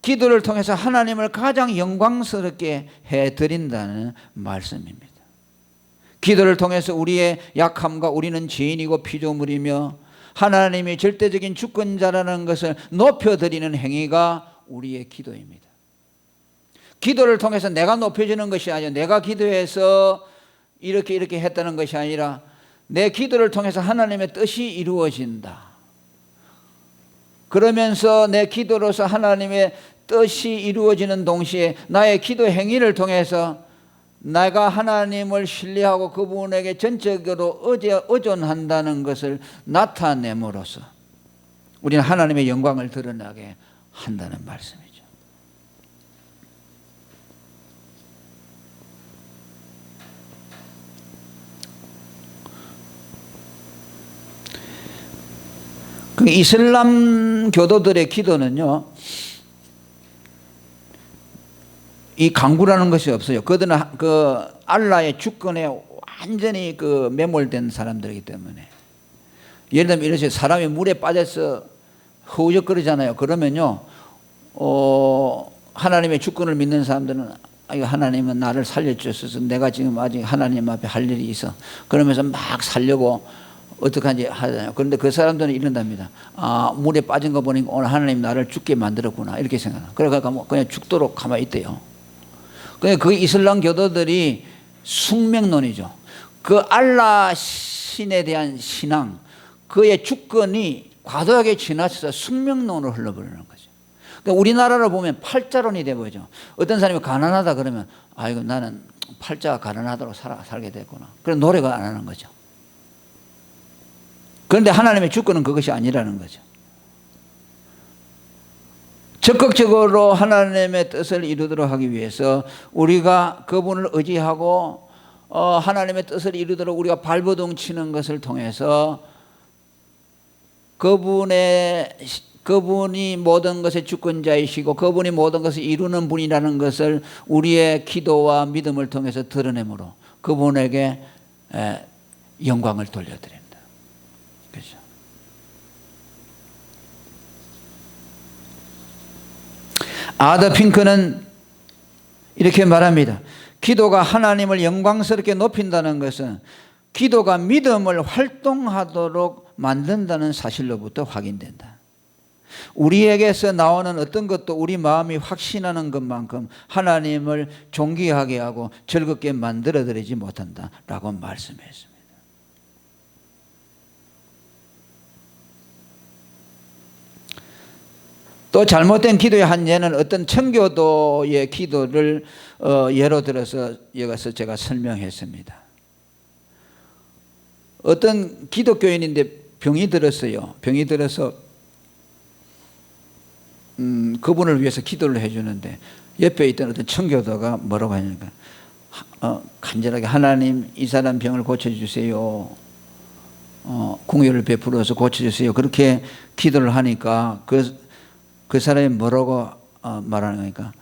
기도를 통해서 하나님을 가장 영광스럽게 해드린다는 말씀입니다. 기도를 통해서 우리의 약함과 우리는 죄인이고 피조물이며 하나님이 절대적인 주권자라는 것을 높여드리는 행위가 우리의 기도입니다. 기도를 통해서 내가 높여지는 것이 아니라 내가 기도해서 이렇게 했다는 것이 아니라 내 기도를 통해서 하나님의 뜻이 이루어진다. 그러면서 내 기도로서 하나님의 뜻이 이루어지는 동시에 나의 기도 행위를 통해서 내가 하나님을 신뢰하고 그분에게 전적으로 의존한다는 것을 나타냄으로써 우리는 하나님의 영광을 드러나게 한다는 말씀이죠. 그 이슬람 교도들의 기도는요, 이 강구라는 것이 없어요. 그들은 그 알라의 주권에 완전히 그 매몰된 사람들이기 때문에. 예를 들면 이렇게 사람이 물에 빠져서 허우적거리잖아요. 그러면요, 하나님의 주권을 믿는 사람들은 하나님은 나를 살려주셔서 내가 지금 아직 하나님 앞에 할 일이 있어. 그러면서 막 살려고 어떡하지 하잖아요. 그런데 그 사람들은 이런답니다. 물에 빠진 거 보니까 오늘 하나님 나를 죽게 만들었구나. 이렇게 생각해요. 그러니까 뭐 그냥 죽도록 가만히 있대요. 그 이슬람 교도들이 숙명론이죠. 그 알라 신에 대한 신앙, 그의 주권이 과도하게 지나쳐서 숙명론으로 흘러버리는 거죠. 그러니까 우리나라를 보면 팔자론이 되어버리죠. 어떤 사람이 가난하다 그러면 아이고 나는 팔자가 가난하도록 살게 됐구나. 그런 노력을 안 하는 거죠. 그런데 하나님의 주권은 그것이 아니라는 거죠. 적극적으로 하나님의 뜻을 이루도록 하기 위해서 우리가 그분을 의지하고 하나님의 뜻을 이루도록 우리가 발버둥 치는 것을 통해서 그분이 모든 것의 주권자이시고 그분이 모든 것을 이루는 분이라는 것을 우리의 기도와 믿음을 통해서 드러내므로 그분에게 영광을 돌려드립니다. 그렇죠? 아더 핑크는 이렇게 말합니다. 기도가 하나님을 영광스럽게 높인다는 것은 기도가 믿음을 활동하도록 만든다는 사실로부터 확인된다. 우리에게서 나오는 어떤 것도 우리 마음이 확신하는 것만큼 하나님을 존귀하게 하고 즐겁게 만들어드리지 못한다라고 말씀했습니다. 또 잘못된 기도의 한 예는 어떤 청교도의 기도를 예로 들어서 여기서 제가 설명했습니다. 어떤 기독교인인데 병이 들었어요. 병이 들어서 그분을 위해서 기도를 해주는데 옆에 있던 어떤 청교도가 뭐라고 하냐니까 간절하게 하나님 이 사람 병을 고쳐주세요. 공의를 베풀어서 고쳐주세요. 그렇게 기도를 하니까 그 사람이 뭐라고 말하는 거니까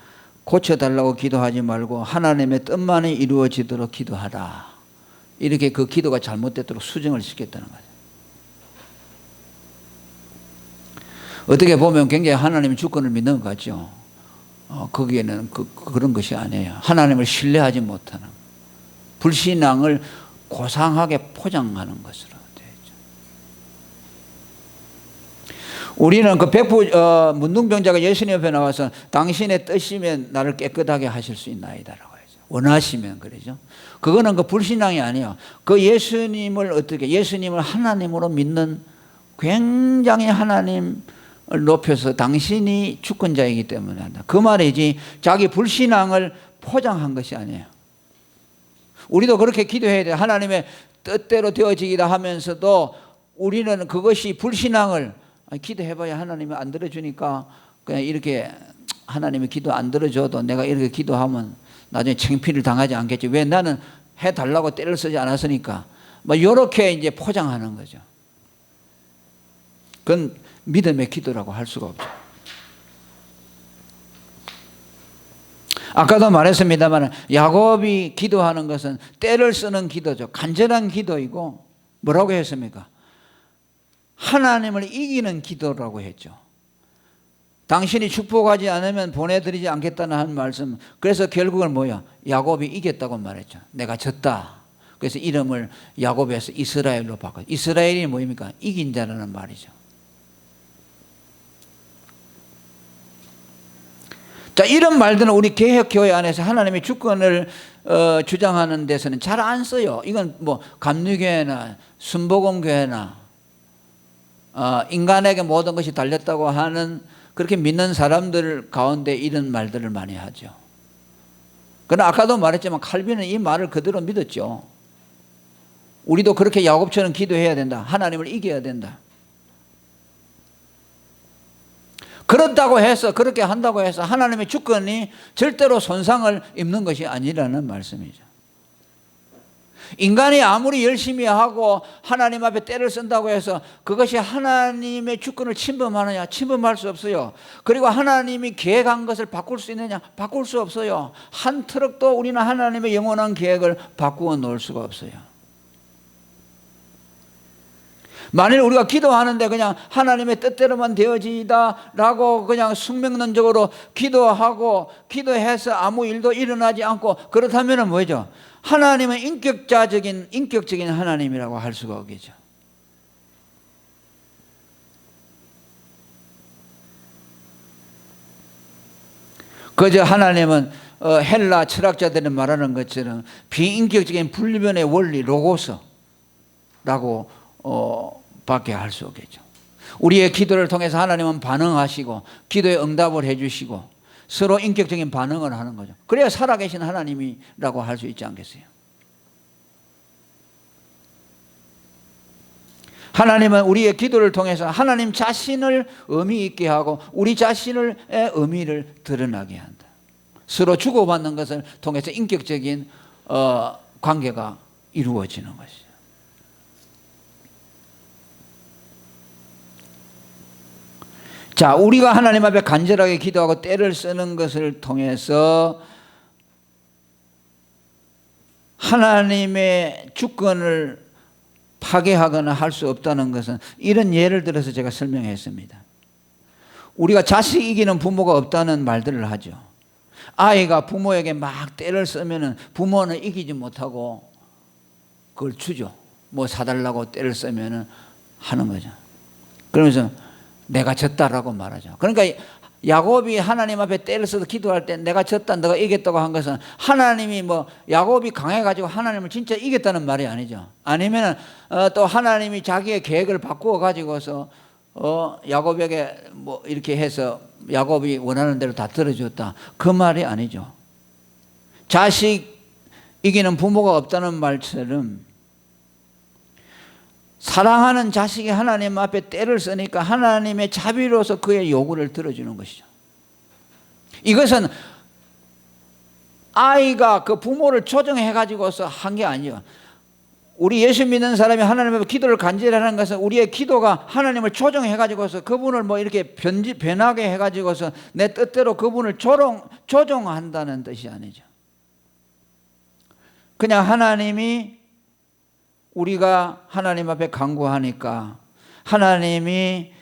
고쳐달라고 기도하지 말고 하나님의 뜻만이 이루어지도록 기도하라. 이렇게 그 기도가 잘못되도록 수정을 시켰다는 거죠. 어떻게 보면 굉장히 하나님의 주권을 믿는 것 같죠. 거기에는 그런 것이 아니에요. 하나님을 신뢰하지 못하는 불신앙을 고상하게 포장하는 것으로 되죠. 우리는 그 백부 문둥병자가 예수님 옆에 나와서 당신의 뜻이면 나를 깨끗하게 하실 수 있나이다라고 하죠. 원하시면 그러죠. 그거는 그 불신앙이 아니에요. 그 예수님을 하나님으로 믿는 굉장히 하나님을 높여서 당신이 주권자이기 때문에 한다. 그 말이지 자기 불신앙을 포장한 것이 아니에요. 우리도 그렇게 기도해야 돼요. 하나님의 뜻대로 되어지기다 하면서도 우리는 그것이 불신앙을 기도해봐야 하나님이 안 들어주니까 그냥 이렇게 하나님이 기도 안 들어줘도 내가 이렇게 기도하면 나중에 창피를 당하지 않겠지. 왜 나는 해달라고 때를 쓰지 않았으니까. 뭐 이렇게 이제 포장하는 거죠. 그건 믿음의 기도라고 할 수가 없죠. 아까도 말했습니다만 야곱이 기도하는 것은 때를 쓰는 기도죠. 간절한 기도이고 뭐라고 했습니까? 하나님을 이기는 기도라고 했죠. 당신이 축복하지 않으면 보내드리지 않겠다는 한 말씀. 그래서 결국은 뭐야? 야곱이 이겼다고 말했죠. 내가 졌다. 그래서 이름을 야곱에서 이스라엘로 바꿨죠. 이스라엘이 뭐입니까? 이긴 자라는 말이죠. 자, 이런 말들은 우리 개혁교회 안에서 하나님의 주권을 주장하는 데서는 잘 안 써요. 이건 뭐 감리교회나 순복음교회나 인간에게 모든 것이 달렸다고 하는 그렇게 믿는 사람들 가운데 이런 말들을 많이 하죠. 그러나 아까도 말했지만 칼빈은 이 말을 그대로 믿었죠. 우리도 그렇게 야곱처럼 기도해야 된다. 하나님을 이겨야 된다. 그렇다고 해서, 그렇게 한다고 해서 하나님의 주권이 절대로 손상을 입는 것이 아니라는 말씀이죠. 인간이 아무리 열심히 하고 하나님 앞에 때를 쓴다고 해서 그것이 하나님의 주권을 침범하느냐? 침범할 수 없어요. 그리고 하나님이 계획한 것을 바꿀 수 있느냐? 바꿀 수 없어요. 한 트럭도 우리는 하나님의 영원한 계획을 바꾸어 놓을 수가 없어요. 만일 우리가 기도하는데 그냥 하나님의 뜻대로만 되어지다라고 그냥 숙명론적으로 기도하고 기도해서 아무 일도 일어나지 않고 그렇다면 뭐죠? 하나님은 인격적인 하나님이라고 할 수가 없겠죠. 그저 하나님은 헬라 철학자들이 말하는 것처럼 비인격적인 불변의 원리 로고스라고 밖에 할 수 없겠죠. 우리의 기도를 통해서 하나님은 반응하시고 기도에 응답을 해주시고 서로 인격적인 반응을 하는 거죠. 그래야 살아계신 하나님이라고 할 수 있지 않겠어요? 하나님은 우리의 기도를 통해서 하나님 자신을 의미 있게 하고 우리 자신의 의미를 드러나게 한다. 서로 주고받는 것을 통해서 인격적인 관계가 이루어지는 것이죠. 자, 우리가 하나님 앞에 간절하게 기도하고 때를 쓰는 것을 통해서 하나님의 주권을 파괴하거나 할 수 없다는 것은 이런 예를 들어서 제가 설명했습니다. 우리가 자식 이기는 부모가 없다는 말들을 하죠. 아이가 부모에게 막 때를 쓰면은 부모는 이기지 못하고 그걸 주죠. 뭐 사달라고 때를 쓰면은 하는 거죠. 그러면서 내가 졌다라고 말하죠. 그러니까 야곱이 하나님 앞에 때를 써서 기도할 때 내가 졌다, 너가 이겼다고 한 것은 하나님이 뭐 야곱이 강해가지고 하나님을 진짜 이겼다는 말이 아니죠. 아니면 또 하나님이 자기의 계획을 바꾸어 가지고서 야곱에게 뭐 이렇게 해서 야곱이 원하는 대로 다 들어줬다, 그 말이 아니죠. 자식 이기는 부모가 없다는 말처럼 사랑하는 자식이 하나님 앞에 때를 쓰니까 하나님의 자비로서 그의 요구를 들어주는 것이죠. 이것은 아이가 그 부모를 조정해 가지고서 한 게 아니에요. 우리 예수 믿는 사람이 하나님 앞에 기도를 간절히 하는 것은 우리의 기도가 하나님을 조정해 가지고서 그분을 뭐 이렇게 변하게 해 가지고서 내 뜻대로 그분을 조정한다는 뜻이 아니죠. 그냥 하나님이 우리가 하나님 앞에 간구하니까 하나님이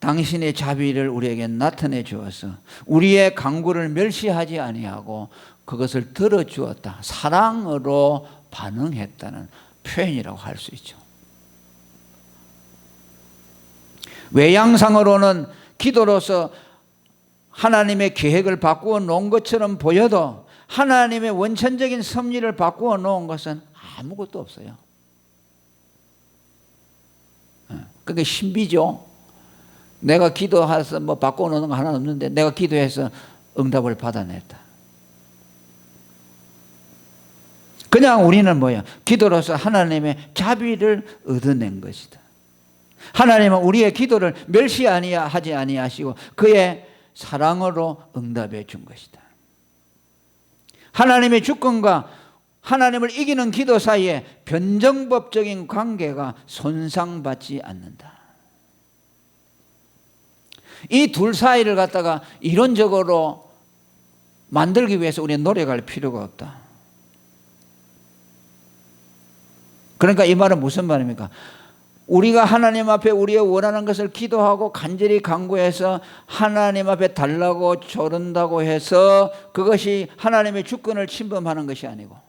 당신의 자비를 우리에게 나타내 주어서 우리의 간구를 멸시하지 아니하고 그것을 들어주었다, 사랑으로 반응했다는 표현이라고 할 수 있죠. 외양상으로는 기도로서 하나님의 계획을 바꾸어 놓은 것처럼 보여도 하나님의 원천적인 섭리를 바꾸어 놓은 것은 아무것도 없어요. 그게 신비죠. 내가 기도해서 뭐 바꿔놓는 거 하나 없는데 내가 기도해서 응답을 받아냈다. 그냥 우리는 뭐야? 기도로서 하나님의 자비를 얻어낸 것이다. 하나님은 우리의 기도를 멸시하지 아니하시고 그의 사랑으로 응답해 준 것이다. 하나님의 주권과 하나님을 이기는 기도 사이에 변정법적인 관계가 손상받지 않는다. 이 둘 사이를 갖다가 이론적으로 만들기 위해서 우리는 노력할 필요가 없다. 그러니까 이 말은 무슨 말입니까? 우리가 하나님 앞에 우리의 원하는 것을 기도하고 간절히 간구해서 하나님 앞에 달라고 조른다고 해서 그것이 하나님의 주권을 침범하는 것이 아니고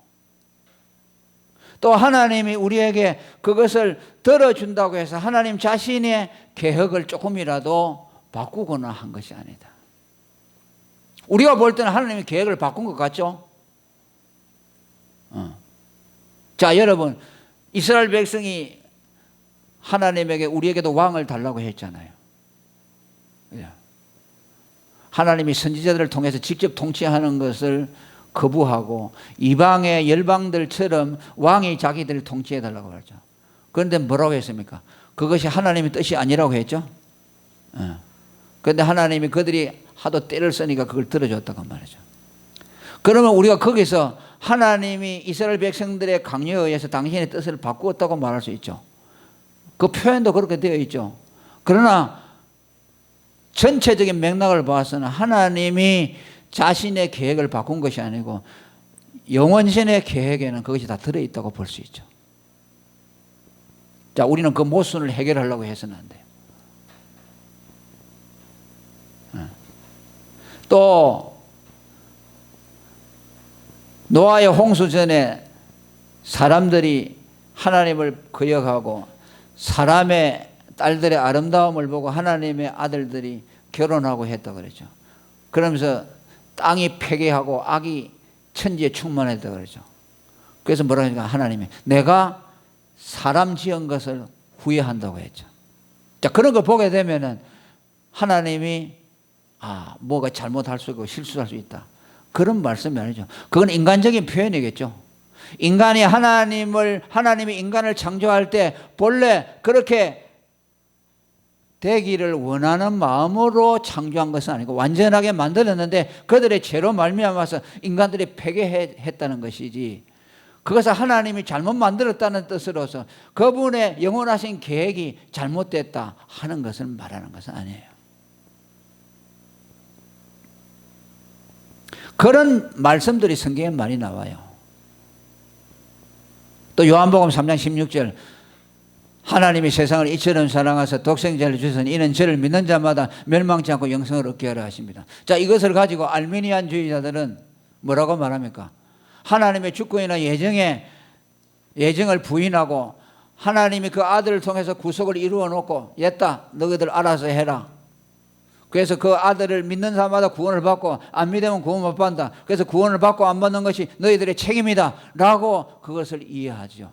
또 하나님이 우리에게 그것을 들어준다고 해서 하나님 자신의 계획을 조금이라도 바꾸거나 한 것이 아니다. 우리가 볼 때는 하나님이 계획을 바꾼 것 같죠? 자, 여러분, 이스라엘 백성이 하나님에게 우리에게도 왕을 달라고 했잖아요. 하나님이 선지자들을 통해서 직접 통치하는 것을 거부하고 이방의 열방들처럼 왕이 자기들을 통치해달라고 하죠. 그런데 뭐라고 했습니까? 그것이 하나님의 뜻이 아니라고 했죠. 그런데 하나님이 그들이 하도 때를 쓰니까 그걸 들어줬다고 말이죠. 그러면 우리가 거기서 하나님이 이스라엘 백성들의 강요에 의해서 당신의 뜻을 바꾸었다고 말할 수 있죠. 그 표현도 그렇게 되어 있죠. 그러나 전체적인 맥락을 봐서는 하나님이 자신의 계획을 바꾼 것이 아니고 영원신의 계획에는 그것이 다 들어있다고 볼 수 있죠. 자, 우리는 그 모순을 해결하려고 해서는 안 돼요. 또 노아의 홍수 전에 사람들이 하나님을 거역하고 사람의 딸들의 아름다움을 보고 하나님의 아들들이 결혼하고 했다고 그랬죠. 그러면서 땅이 폐괴하고 악이 천지에 충만했다고 그랬죠. 그래서 뭐라고 하니까 하나님이 내가 사람 지은 것을 후회한다고 했죠. 자, 그런 걸 보게 되면은 하나님이 뭐가 잘못할 수 있고 실수할 수 있다. 그런 말씀이 아니죠. 그건 인간적인 표현이겠죠. 인간이 하나님이 인간을 창조할 때 본래 그렇게 되기를 원하는 마음으로 창조한 것은 아니고 완전하게 만들었는데 그들의 죄로 말미암아서 인간들이 폐괴했다는 것이지, 그것을 하나님이 잘못 만들었다는 뜻으로서 그분의 영원하신 계획이 잘못됐다 하는 것을 말하는 것은 아니에요. 그런 말씀들이 성경에 많이 나와요. 또 요한복음 3장 16절 하나님이 세상을 이처럼 사랑하사 독생자를 주셨으니 이는 저를 믿는 자마다 멸망치 않고 영생을 얻게 하려 하십니다. 자, 이것을 가지고 알미니안주의자들은 뭐라고 말합니까? 하나님의 주권이나 예정을 부인하고 하나님이 그 아들을 통해서 구속을 이루어 놓고 됐다, 너희들 알아서 해라. 그래서 그 아들을 믿는 사람마다 구원을 받고 안 믿으면 구원 못 받는다. 그래서 구원을 받고 안 받는 것이 너희들의 책임이다 라고 그것을 이해하죠.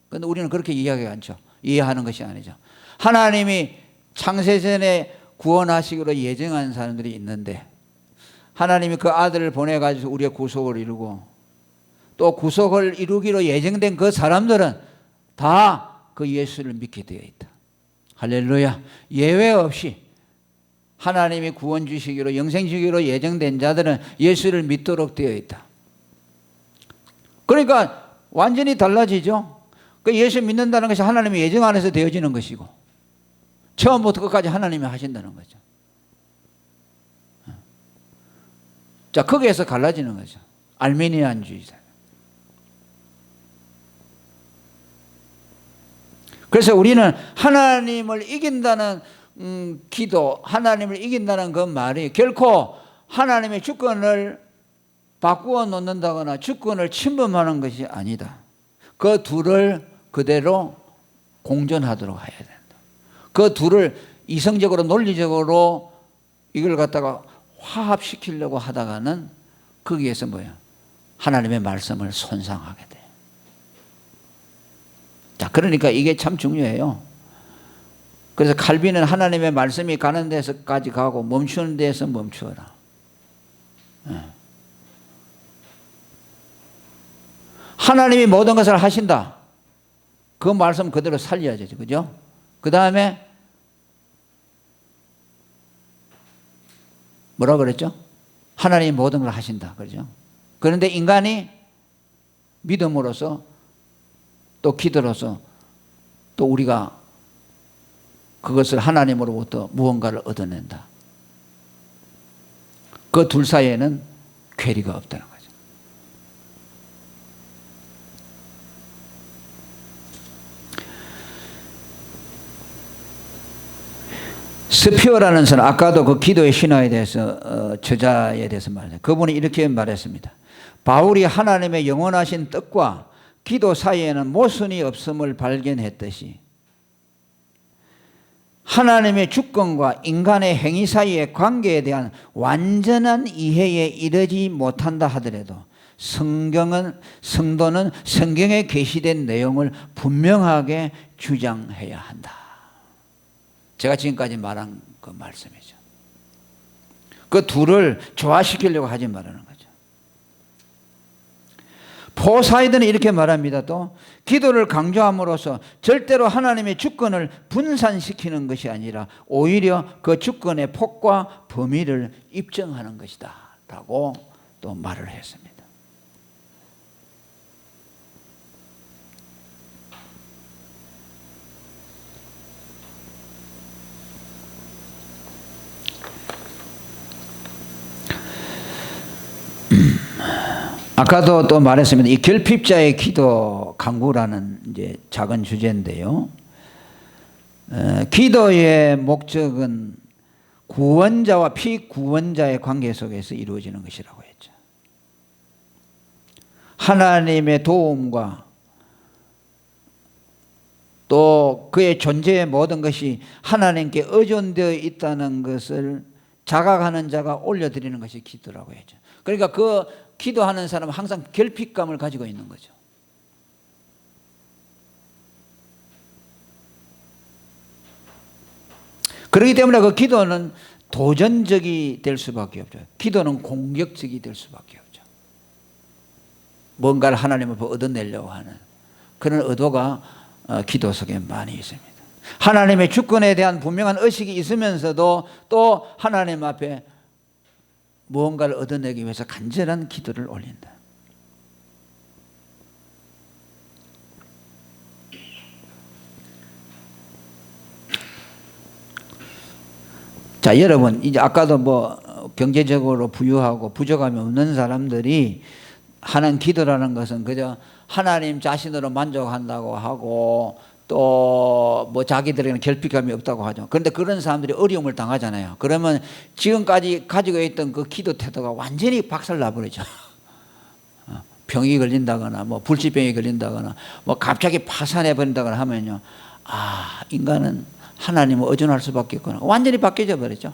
그런데 우리는 그렇게 이해하지 않죠. 이해하는 것이 아니죠. 하나님이 창세전에 구원하시기로 예정한 사람들이 있는데 하나님이 그 아들을 보내가지고 우리의 구속을 이루고 또 구속을 이루기로 예정된 그 사람들은 다 그 예수를 믿게 되어 있다. 할렐루야. 예외 없이 하나님이 구원 주시기로 영생 주기로 예정된 자들은 예수를 믿도록 되어 있다. 그러니까 완전히 달라지죠. 그 예수 믿는다는 것이 하나님의 예정 안에서 되어지는 것이고 처음부터 끝까지 하나님이 하신다는 거죠. 자, 거기에서 갈라지는 거죠. 알미니안주의자. 그래서 우리는 하나님을 이긴다는 기도, 하나님을 이긴다는 그 말이 결코 하나님의 주권을 바꾸어 놓는다거나 주권을 침범하는 것이 아니다. 그 둘을 그대로 공존하도록 해야 된다. 그 둘을 이성적으로 논리적으로 이걸 갖다가 화합시키려고 하다가는 거기에서 뭐야? 하나님의 말씀을 손상하게 돼. 자, 그러니까 이게 참 중요해요. 그래서 칼빈은 하나님의 말씀이 가는 데서까지 가고 멈추는 데서 멈추어라. 하나님이 모든 것을 하신다. 그 말씀 그대로 살려야죠. 그죠? 그 다음에 뭐라 그랬죠? 하나님이 모든 걸 하신다. 그죠? 그런데 인간이 믿음으로써 또 기도로서 또 우리가 그것을 하나님으로부터 무언가를 얻어낸다. 그 둘 사이에는 괴리가 없다는 거죠. 스피어라는 사람, 아까도 그 기도의 신화에 대해서 저자에 대해서 말했어요. 그분이 이렇게 말했습니다. 바울이 하나님의 영원하신 뜻과 기도 사이에는 모순이 없음을 발견했듯이 하나님의 주권과 인간의 행위 사이의 관계에 대한 완전한 이해에 이르지 못한다 하더라도 성도는 성경에 게시된 내용을 분명하게 주장해야 한다. 제가 지금까지 말한 그 말씀이죠. 그 둘을 조화시키려고 하지 말라는 거죠. 포사이드는 이렇게 말합니다. 또 기도를 강조함으로써 절대로 하나님의 주권을 분산시키는 것이 아니라 오히려 그 주권의 폭과 범위를 입증하는 것이다 라고 또 말을 했습니다. 아까도 또 말했습니다. 이 결핍자의 기도 강구라는 이제 작은 주제인데요. 기도의 목적은 구원자와 피구원자의 관계 속에서 이루어지는 것이라고 했죠. 하나님의 도움과 또 그의 존재의 모든 것이 하나님께 의존되어 있다는 것을 자각하는 자가 올려드리는 것이 기도라고 했죠. 그러니까 그 기도하는 사람은 항상 결핍감을 가지고 있는 거죠. 그렇기 때문에 그 기도는 도전적이 될 수밖에 없죠. 기도는 공격적이 될 수밖에 없죠. 뭔가를 하나님 앞에 얻어내려고 하는 그런 의도가 기도 속에 많이 있습니다. 하나님의 주권에 대한 분명한 의식이 있으면서도 또 하나님 앞에 무언가를 얻어내기 위해서 간절한 기도를 올린다. 자, 여러분, 이제 아까도 뭐 경제적으로 부유하고 부족함이 없는 사람들이 하는 기도라는 것은 그저 하나님 자신으로 만족한다고 하고 또 뭐 자기들에게는 결핍감이 없다고 하죠. 그런데 그런 사람들이 어려움을 당하잖아요. 그러면 지금까지 가지고 있던 그 기도 태도가 완전히 박살나버리죠. 병이 걸린다거나 뭐 불치병이 걸린다거나 뭐 갑자기 파산해 버린다거나 하면요, 아, 인간은 하나님을 의존할 수밖에 없구나. 완전히 바뀌어져 버리죠.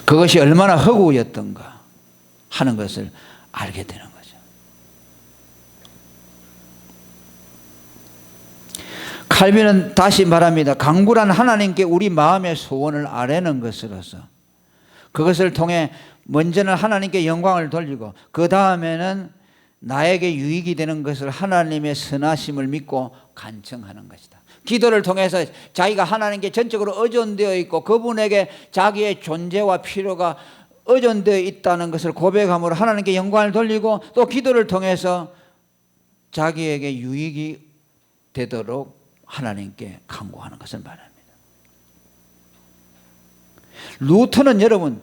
그것이 얼마나 허구였던가 하는 것을 알게 되는 거죠. 칼빈은 다시 말합니다. 강구란 하나님께 우리 마음의 소원을 아뢰는 것으로서 그것을 통해 먼저는 하나님께 영광을 돌리고 그 다음에는 나에게 유익이 되는 것을 하나님의 선하심을 믿고 간청하는 것이다. 기도를 통해서 자기가 하나님께 전적으로 의존되어 있고 그분에게 자기의 존재와 필요가 의존되어 있다는 것을 고백함으로 하나님께 영광을 돌리고 또 기도를 통해서 자기에게 유익이 되도록 하나님께 간구하는 것을 말합니다. 루터는 여러분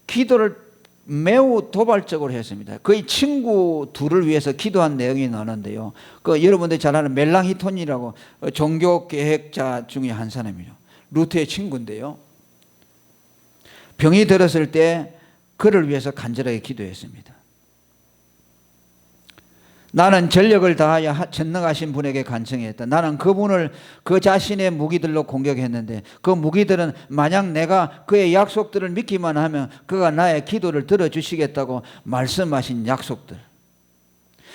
기도를 매우 도발적으로 했습니다. 그의 친구 둘을 위해서 기도한 내용이 나오는데요. 그 여러분들이 잘 아는 멜랑히톤이라고 종교 계획자 중에 한 사람이죠. 루터의 친구인데요. 병이 들었을 때 그를 위해서 간절하게 기도했습니다. 나는 전력을 다하여 전능하신 분에게 간청했다. 나는 그분을 그 자신의 무기들로 공격했는데 그 무기들은 만약 내가 그의 약속들을 믿기만 하면 그가 나의 기도를 들어주시겠다고 말씀하신 약속들,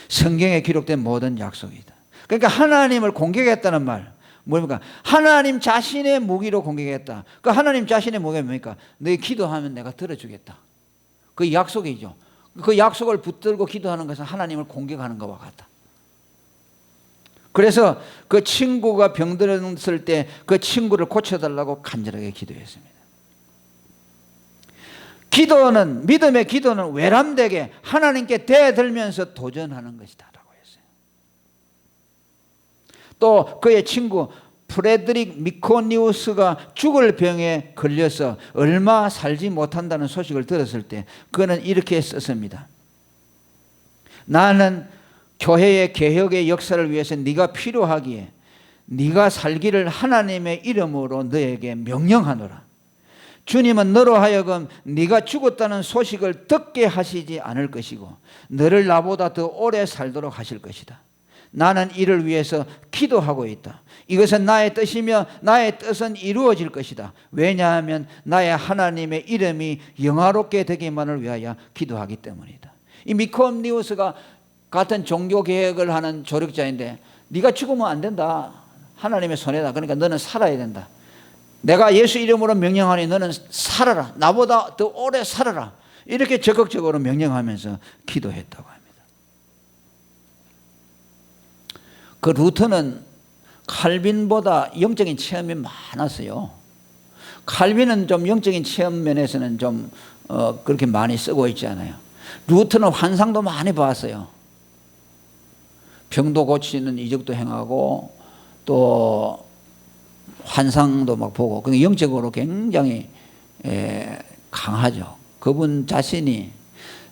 성경에 기록된 모든 약속이다. 그러니까 하나님을 공격했다는 말 뭡니까? 하나님 자신의 무기로 공격했다. 그 하나님 자신의 무기가 뭡니까? 너희 기도하면 내가 들어주겠다. 그 약속이죠. 그 약속을 붙들고 기도하는 것은 하나님을 공격하는 것과 같다. 그래서 그 친구가 병들었을 때 그 친구를 고쳐달라고 간절하게 기도했습니다. 기도는, 믿음의 기도는 외람되게 하나님께 대들면서 도전하는 것이다 라고 했어요. 또 그의 친구 프레드릭 미코니우스가 죽을 병에 걸려서 얼마 살지 못한다는 소식을 들었을 때 그는 이렇게 썼습니다. 나는 교회의 개혁의 역사를 위해서 네가 필요하기에 네가 살기를 하나님의 이름으로 너에게 명령하노라. 주님은 너로 하여금 네가 죽었다는 소식을 듣게 하시지 않을 것이고 너를 나보다 더 오래 살도록 하실 것이다. 나는 이를 위해서 기도하고 있다. 이것은 나의 뜻이며 나의 뜻은 이루어질 것이다. 왜냐하면 나의 하나님의 이름이 영화롭게 되기만을 위하여 기도하기 때문이다. 이 미코니우스가 같은 종교 개혁을 하는 조력자인데 네가 죽으면 안 된다. 하나님의 손해다. 그러니까 너는 살아야 된다. 내가 예수 이름으로 명령하니 너는 살아라. 나보다 더 오래 살아라. 이렇게 적극적으로 명령하면서 기도했다고 합니다. 그 루터는 칼빈보다 영적인 체험이 많았어요. 칼빈은 좀 영적인 체험 면에서는 좀 그렇게 많이 쓰고 있지 않아요. 루터는 환상도 많이 봤어요. 병도 고치는 이적도 행하고 또 환상도 막 보고, 그러니까 영적으로 굉장히 강하죠. 그분 자신이.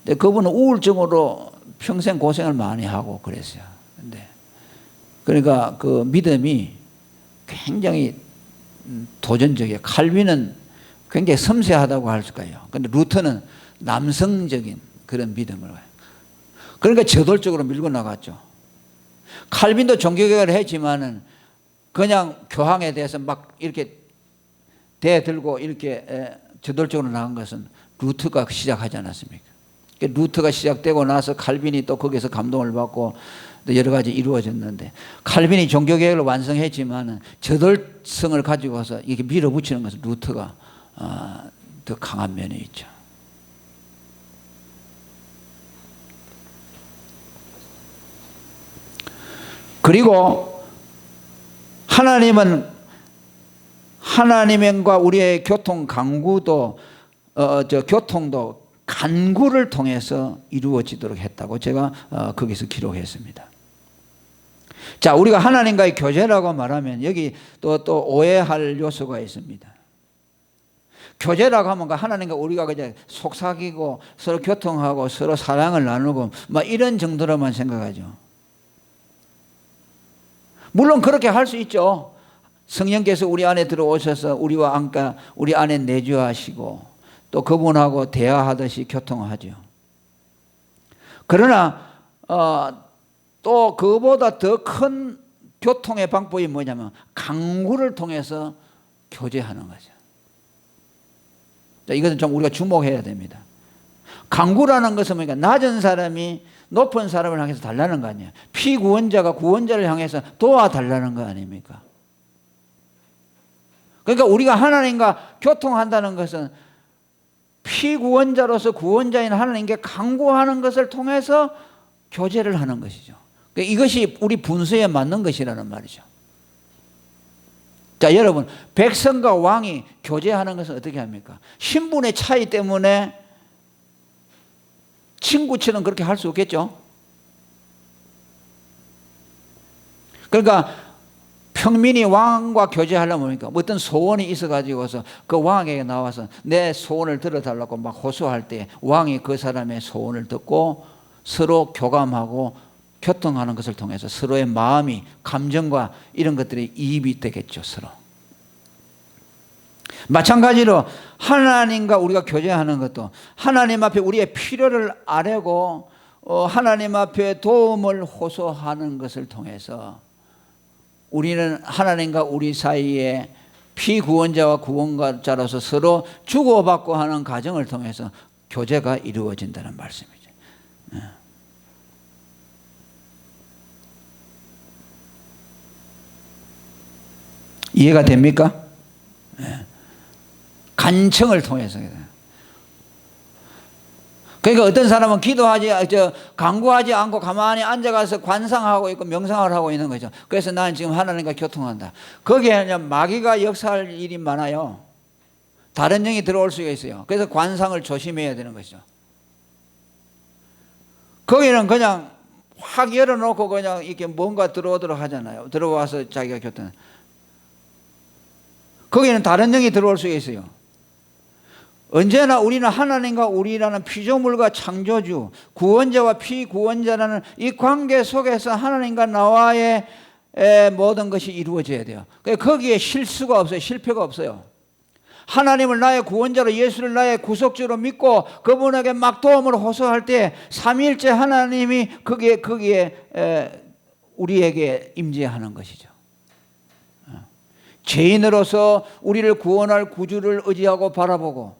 근데 그분은 우울증으로 평생 고생을 많이 하고 그랬어요. 근데 그러니까 그 믿음이 굉장히 도전적이에요. 칼빈은 굉장히 섬세하다고 할 수가 있어요. 근데 루터는 남성적인 그런 믿음을 가요. 그러니까 저돌적으로 밀고 나갔죠. 칼빈도 종교개혁을 했지만은 그냥 교황에 대해서 막 이렇게 대들고 이렇게 저돌적으로 나간 것은 루터가 시작하지 않았습니까? 루터가 시작되고 나서 칼빈이 또 거기서 감동을 받고 또 여러 가지 이루어졌는데, 칼빈이 종교개혁을 완성했지만은 저돌성을 가지고서 이렇게 밀어붙이는 것은 루터가 더 강한 면이 있죠. 그리고 하나님과 우리의 교통 강구도 교통도 간구를 통해서 이루어지도록 했다고 제가 거기서 기록했습니다. 자, 우리가 하나님과의 교제라고 말하면 여기 또 오해할 요소가 있습니다. 교제라고 하면 하나님과 우리가 그냥 속삭이고 서로 교통하고 서로 사랑을 나누고 막 이런 정도로만 생각하죠. 물론 그렇게 할 수 있죠. 성령께서 우리 안에 들어오셔서 우리 안에 내주하시고 또 그분하고 대화하듯이 교통하죠. 그러나 또 그보다 더 큰 교통의 방법이 뭐냐면 강구를 통해서 교제하는 거죠. 자, 이것은 좀 우리가 주목해야 됩니다. 강구라는 것은 뭐니까 낮은 사람이 높은 사람을 향해서 달라는 거 아니에요. 피구원자가 구원자를 향해서 도와달라는 거 아닙니까? 그러니까 우리가 하나님과 교통한다는 것은 피구원자로서 구원자인 하나님께 강구하는 것을 통해서 교제를 하는 것이죠. 그러니까 이것이 우리 분수에 맞는 것이라는 말이죠. 자, 여러분, 백성과 왕이 교제하는 것은 어떻게 합니까? 신분의 차이 때문에 친구처럼 그렇게 할 수 없겠죠. 그러니까 평민이 왕과 교제하려면 뭡니까? 어떤 소원이 있어가지고서 그 왕에게 나와서 내 소원을 들어달라고 막 호소할 때 왕이 그 사람의 소원을 듣고 서로 교감하고 교통하는 것을 통해서 서로의 마음이, 감정과 이런 것들이 이입이 되겠죠. 서로. 마찬가지로 하나님과 우리가 교제하는 것도 하나님 앞에 우리의 필요를 아뢰고 하나님 앞에 도움을 호소하는 것을 통해서 우리는 하나님과 우리 사이에 피구원자와 구원자로서 서로 주고받고 하는 과정을 통해서 교제가 이루어진다는 말씀이죠. 이해가 됩니까? 간청을 통해서. 그러니까 어떤 사람은 간구하지 않고 가만히 앉아가서 관상하고 있고 명상을 하고 있는 거죠. 그래서 나는 지금 하나님과 교통한다. 거기에 그냥 마귀가 역사할 일이 많아요. 다른 영이 들어올 수가 있어요. 그래서 관상을 조심해야 되는 것이죠. 거기는 그냥 확 열어놓고 그냥 이렇게 뭔가 들어오도록 하잖아요. 들어와서 자기가 교통. 거기는 다른 영이 들어올 수가 있어요. 언제나 우리는 하나님과 우리라는 피조물과 창조주, 구원자와 피구원자라는 이 관계 속에서 하나님과 나와의 모든 것이 이루어져야 돼요. 거기에 실수가 없어요. 실패가 없어요. 하나님을 나의 구원자로, 예수를 나의 구속주로 믿고 그분에게 막 도움을 호소할 때 삼위일체 하나님이 거기에 우리에게 임재하는 것이죠. 죄인으로서 우리를 구원할 구주를 의지하고 바라보고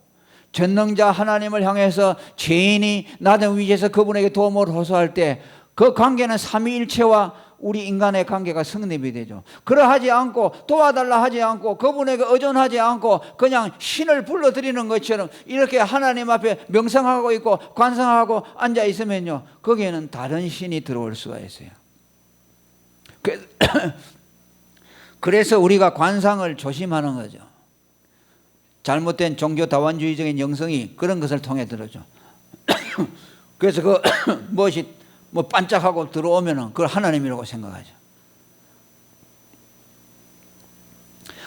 전능자 하나님을 향해서 죄인이 낮은 위치에서 그분에게 도움을 호소할 때 그 관계는 삼위일체와 우리 인간의 관계가 성립이 되죠. 그러하지 않고 도와달라 하지 않고 그분에게 의존하지 않고 그냥 신을 불러들이는 것처럼 이렇게 하나님 앞에 명상하고 있고 관상하고 앉아 있으면요, 거기에는 다른 신이 들어올 수가 있어요. 그래서 우리가 관상을 조심하는 거죠. 잘못된 종교 다원주의적인 영성이 그런 것을 통해 들어죠. 그래서 그 무엇이 뭐 반짝하고 들어오면은 그걸 하나님이라고 생각하죠.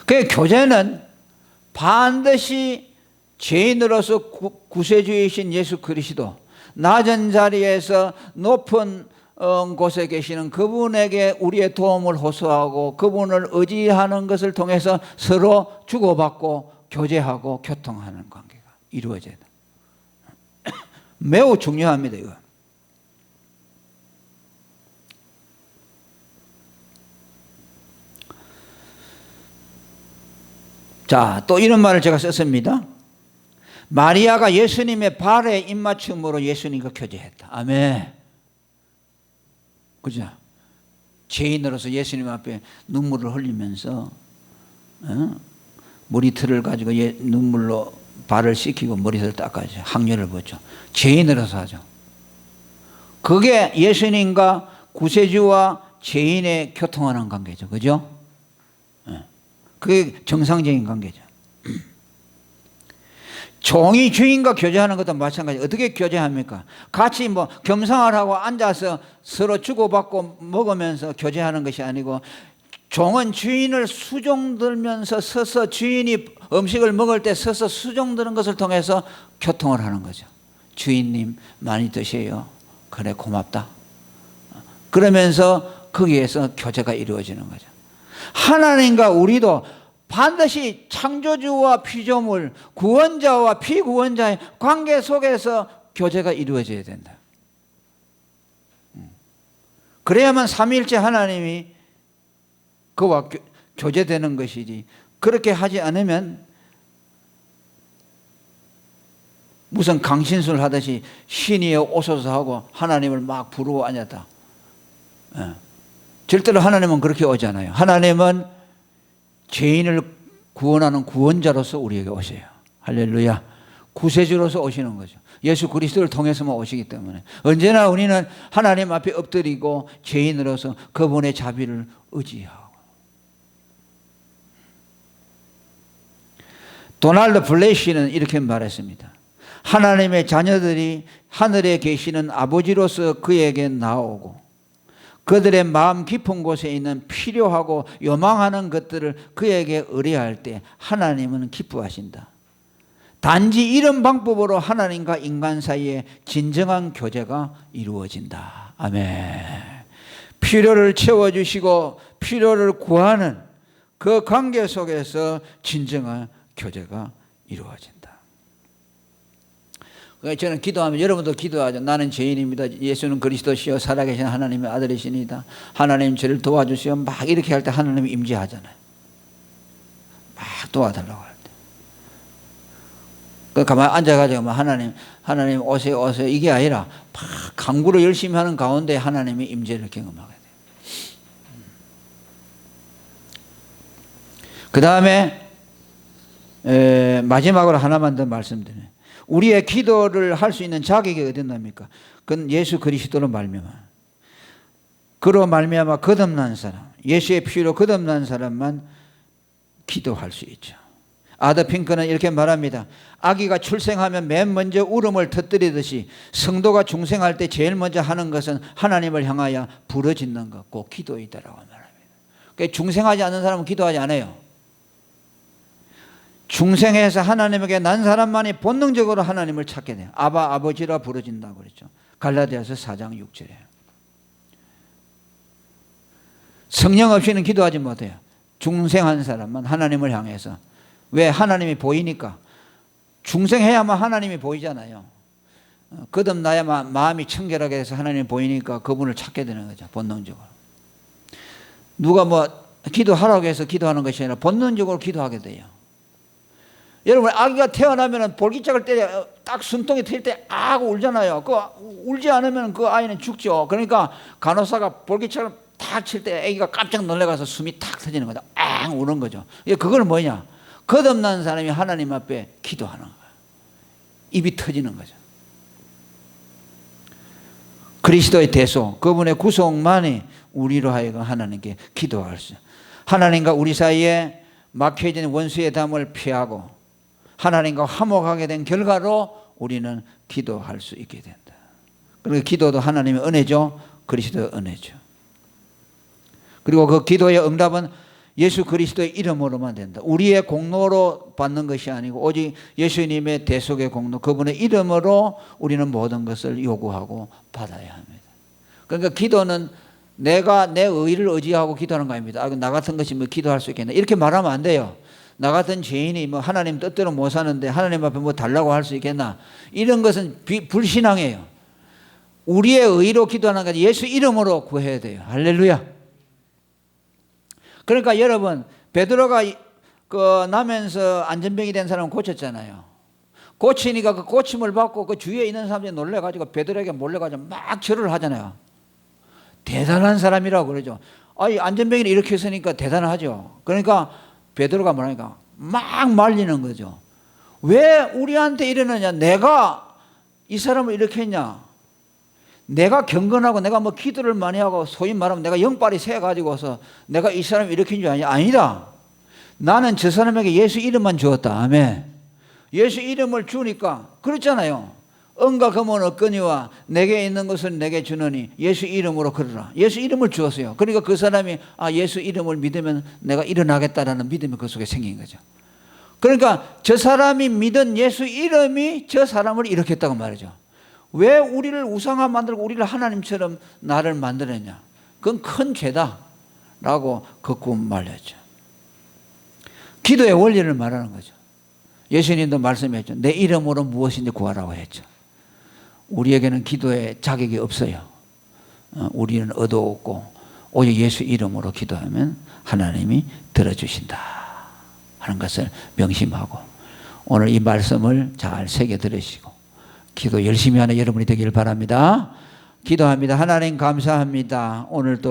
그 교제는 반드시 죄인으로서 구세주이신 예수 그리스도, 낮은 자리에서 높은 곳에 계시는 그분에게 우리의 도움을 호소하고 그분을 의지하는 것을 통해서 서로 주고받고 교제하고 교통하는 관계가 이루어져야 돼. 매우 중요합니다, 이거. 자, 또 이런 말을 제가 썼습니다. 마리아가 예수님의 발에 입맞춤으로 예수님과 교제했다. 아멘. 그죠? 죄인으로서 예수님 앞에 눈물을 흘리면서 머리털을 가지고 눈물로 발을 씻기고 머리털을 닦아죠. 항렬을 벗죠. 죄인으로서 하죠. 그게 예수님과 구세주와 죄인의 교통하는 관계죠. 그죠? 그게 정상적인 관계죠. 종이 주인과 교제하는 것도 마찬가지. 어떻게 교제합니까? 같이 뭐 겸상을 하고 앉아서 서로 주고받고 먹으면서 교제하는 것이 아니고, 종은 주인을 수종들면서 서서 주인이 음식을 먹을 때 서서 수종드는 것을 통해서 교통을 하는 거죠. 주인님 많이 드세요. 그래 고맙다. 그러면서 거기에서 교제가 이루어지는 거죠. 하나님과 우리도 반드시 창조주와 피조물, 구원자와 피구원자의 관계 속에서 교제가 이루어져야 된다. 그래야만 삼위일체 하나님이 그와 교제되는 것이지, 그렇게 하지 않으면 무슨 강신술 하듯이 신이 오소서 하고 하나님을 막 부르고 앉았다. 절대로 하나님은 그렇게 오지 않아요. 하나님은 죄인을 구원하는 구원자로서 우리에게 오셔요. 할렐루야. 구세주로서 오시는 거죠. 예수 그리스도를 통해서만 오시기 때문에 언제나 우리는 하나님 앞에 엎드리고 죄인으로서 그분의 자비를 의지하고. 도널드 블레시는 이렇게 말했습니다. 하나님의 자녀들이 하늘에 계시는 아버지로서 그에게 나오고 그들의 마음 깊은 곳에 있는 필요하고 요망하는 것들을 그에게 의뢰할 때 하나님은 기뻐하신다. 단지 이런 방법으로 하나님과 인간 사이에 진정한 교제가 이루어진다. 아멘. 필요를 채워주시고 필요를 구하는 그 관계 속에서 진정한 교제가 이루어진다. 저는 기도하면 여러분도 기도하죠. 나는 죄인입니다. 예수는 그리스도시요 살아계신 하나님의 아들이시니다. 하나님 저를 도와주시오. 막 이렇게 할 때 하나님이 임재하잖아요. 막 도와달라고 할 때. 그 가만히 앉아가지고 하나님 오세요 이게 아니라 막 강구를 열심히 하는 가운데 하나님이 임재를 경험하게 돼요. 그 다음에 마지막으로 하나만 더 말씀드려요. 우리의 기도를 할 수 있는 자격이 어디 있습니까? 그건 예수 그리스도로 말미암아. 그로 말미암아 거듭난 사람, 예수의 피로 거듭난 사람만 기도할 수 있죠. 아더 핑크는 이렇게 말합니다. 아기가 출생하면 맨 먼저 울음을 터뜨리듯이 성도가 중생할 때 제일 먼저 하는 것은 하나님을 향하여 부르짖는 것, 꼭 기도이다라고 말합니다. 그러니까 중생하지 않는 사람은 기도하지 않아요. 중생에서 하나님에게 난 사람만이 본능적으로 하나님을 찾게 돼요. 아바 아버지라 부르진다고 그랬죠. 갈라디아서 4장 6절에. 성령 없이는 기도하지 못해요. 중생한 사람만 하나님을 향해서. 왜? 하나님이 보이니까. 중생해야만 하나님이 보이잖아요. 거듭나야만 마음이 청결하게 해서 하나님이 보이니까 그분을 찾게 되는 거죠. 본능적으로. 누가 뭐 기도하라고 해서 기도하는 것이 아니라 본능적으로 기도하게 돼요. 여러분, 아기가 태어나면 볼기짝을 때려 딱 숨통이 트일 때 아고 울잖아요. 그 울지 않으면 그 아이는 죽죠. 그러니까 간호사가 볼기짝을 탁 칠 때 아기가 깜짝 놀래가서 숨이 탁 터지는 거죠. 앙 우는 거죠. 그걸 뭐냐? 거듭난 사람이 하나님 앞에 기도하는 거예요. 입이 터지는 거죠. 그리스도의 대속, 그분의 구속만이 우리로 하여금 하나님께 기도할 수, 하나님과 우리 사이에 막혀진 원수의 담을 피하고 하나님과 화목하게 된 결과로 우리는 기도할 수 있게 된다. 그리고 기도도 하나님의 은혜죠. 그리스도의 은혜죠. 그리고 그 기도의 응답은 예수 그리스도의 이름으로만 된다. 우리의 공로로 받는 것이 아니고 오직 예수님의 대속의 공로, 그분의 이름으로 우리는 모든 것을 요구하고 받아야 합니다. 그러니까 기도는 내가 내 의를 의지하고 기도하는 거 아닙니다. 나 같은 것이 뭐 기도할 수 있겠나 이렇게 말하면 안 돼요. 나 같은 죄인이 뭐 하나님 뜻대로 못 사는데 하나님 앞에 뭐 달라고 할 수 있겠나, 이런 것은 불신앙이에요. 우리의 의로 기도하는 것이 예수 이름으로 구해야 돼요. 할렐루야. 그러니까 여러분, 베드로가 그 나면서 안전병이 된 사람은 고쳤잖아요. 고치니까 그 고침을 받고 그 주위에 있는 사람들이 놀래가지고 베드로에게 몰려가지고 막 절을 하잖아요. 대단한 사람이라고 그러죠. 아니, 안전병이 이렇게 했으니까 대단하죠. 그러니까 베드로가 뭐라니까 막 말리는 거죠. 왜 우리한테 이러느냐? 내가 이 사람을 이렇게 했냐? 내가 경건하고 내가 뭐 기도를 많이 하고 소위 말하면 내가 영빨이 새가지고서 내가 이 사람을 일으킨 줄 아냐? 아니다. 나는 저 사람에게 예수 이름만 주었다. 아멘. 예수 이름을 주니까 그렇잖아요. 은과 금은 없거니와 내게 있는 것을 내게 주느니 예수 이름으로 걸으라. 예수 이름을 주었어요. 그러니까 그 사람이 예수 이름을 믿으면 내가 일어나겠다라는 믿음이 그 속에 생긴 거죠. 그러니까 저 사람이 믿은 예수 이름이 저 사람을 일으켰다고 말이죠. 왜 우리를 우상화 만들고 우리를 하나님처럼 나를 만들었냐? 그건 큰 죄다라고 거꾸로 말렸죠. 기도의 원리를 말하는 거죠. 예수님도 말씀했죠. 내 이름으로 무엇인지 구하라고 했죠. 우리에게는 기도의 자격이 없어요. 우리는 얻어없고 오직 예수 이름으로 기도하면 하나님이 들어주신다 하는 것을 명심하고 오늘 이 말씀을 잘 새겨 들으시고 기도 열심히 하는 여러분이 되기를 바랍니다. 기도합니다. 하나님 감사합니다. 오늘 또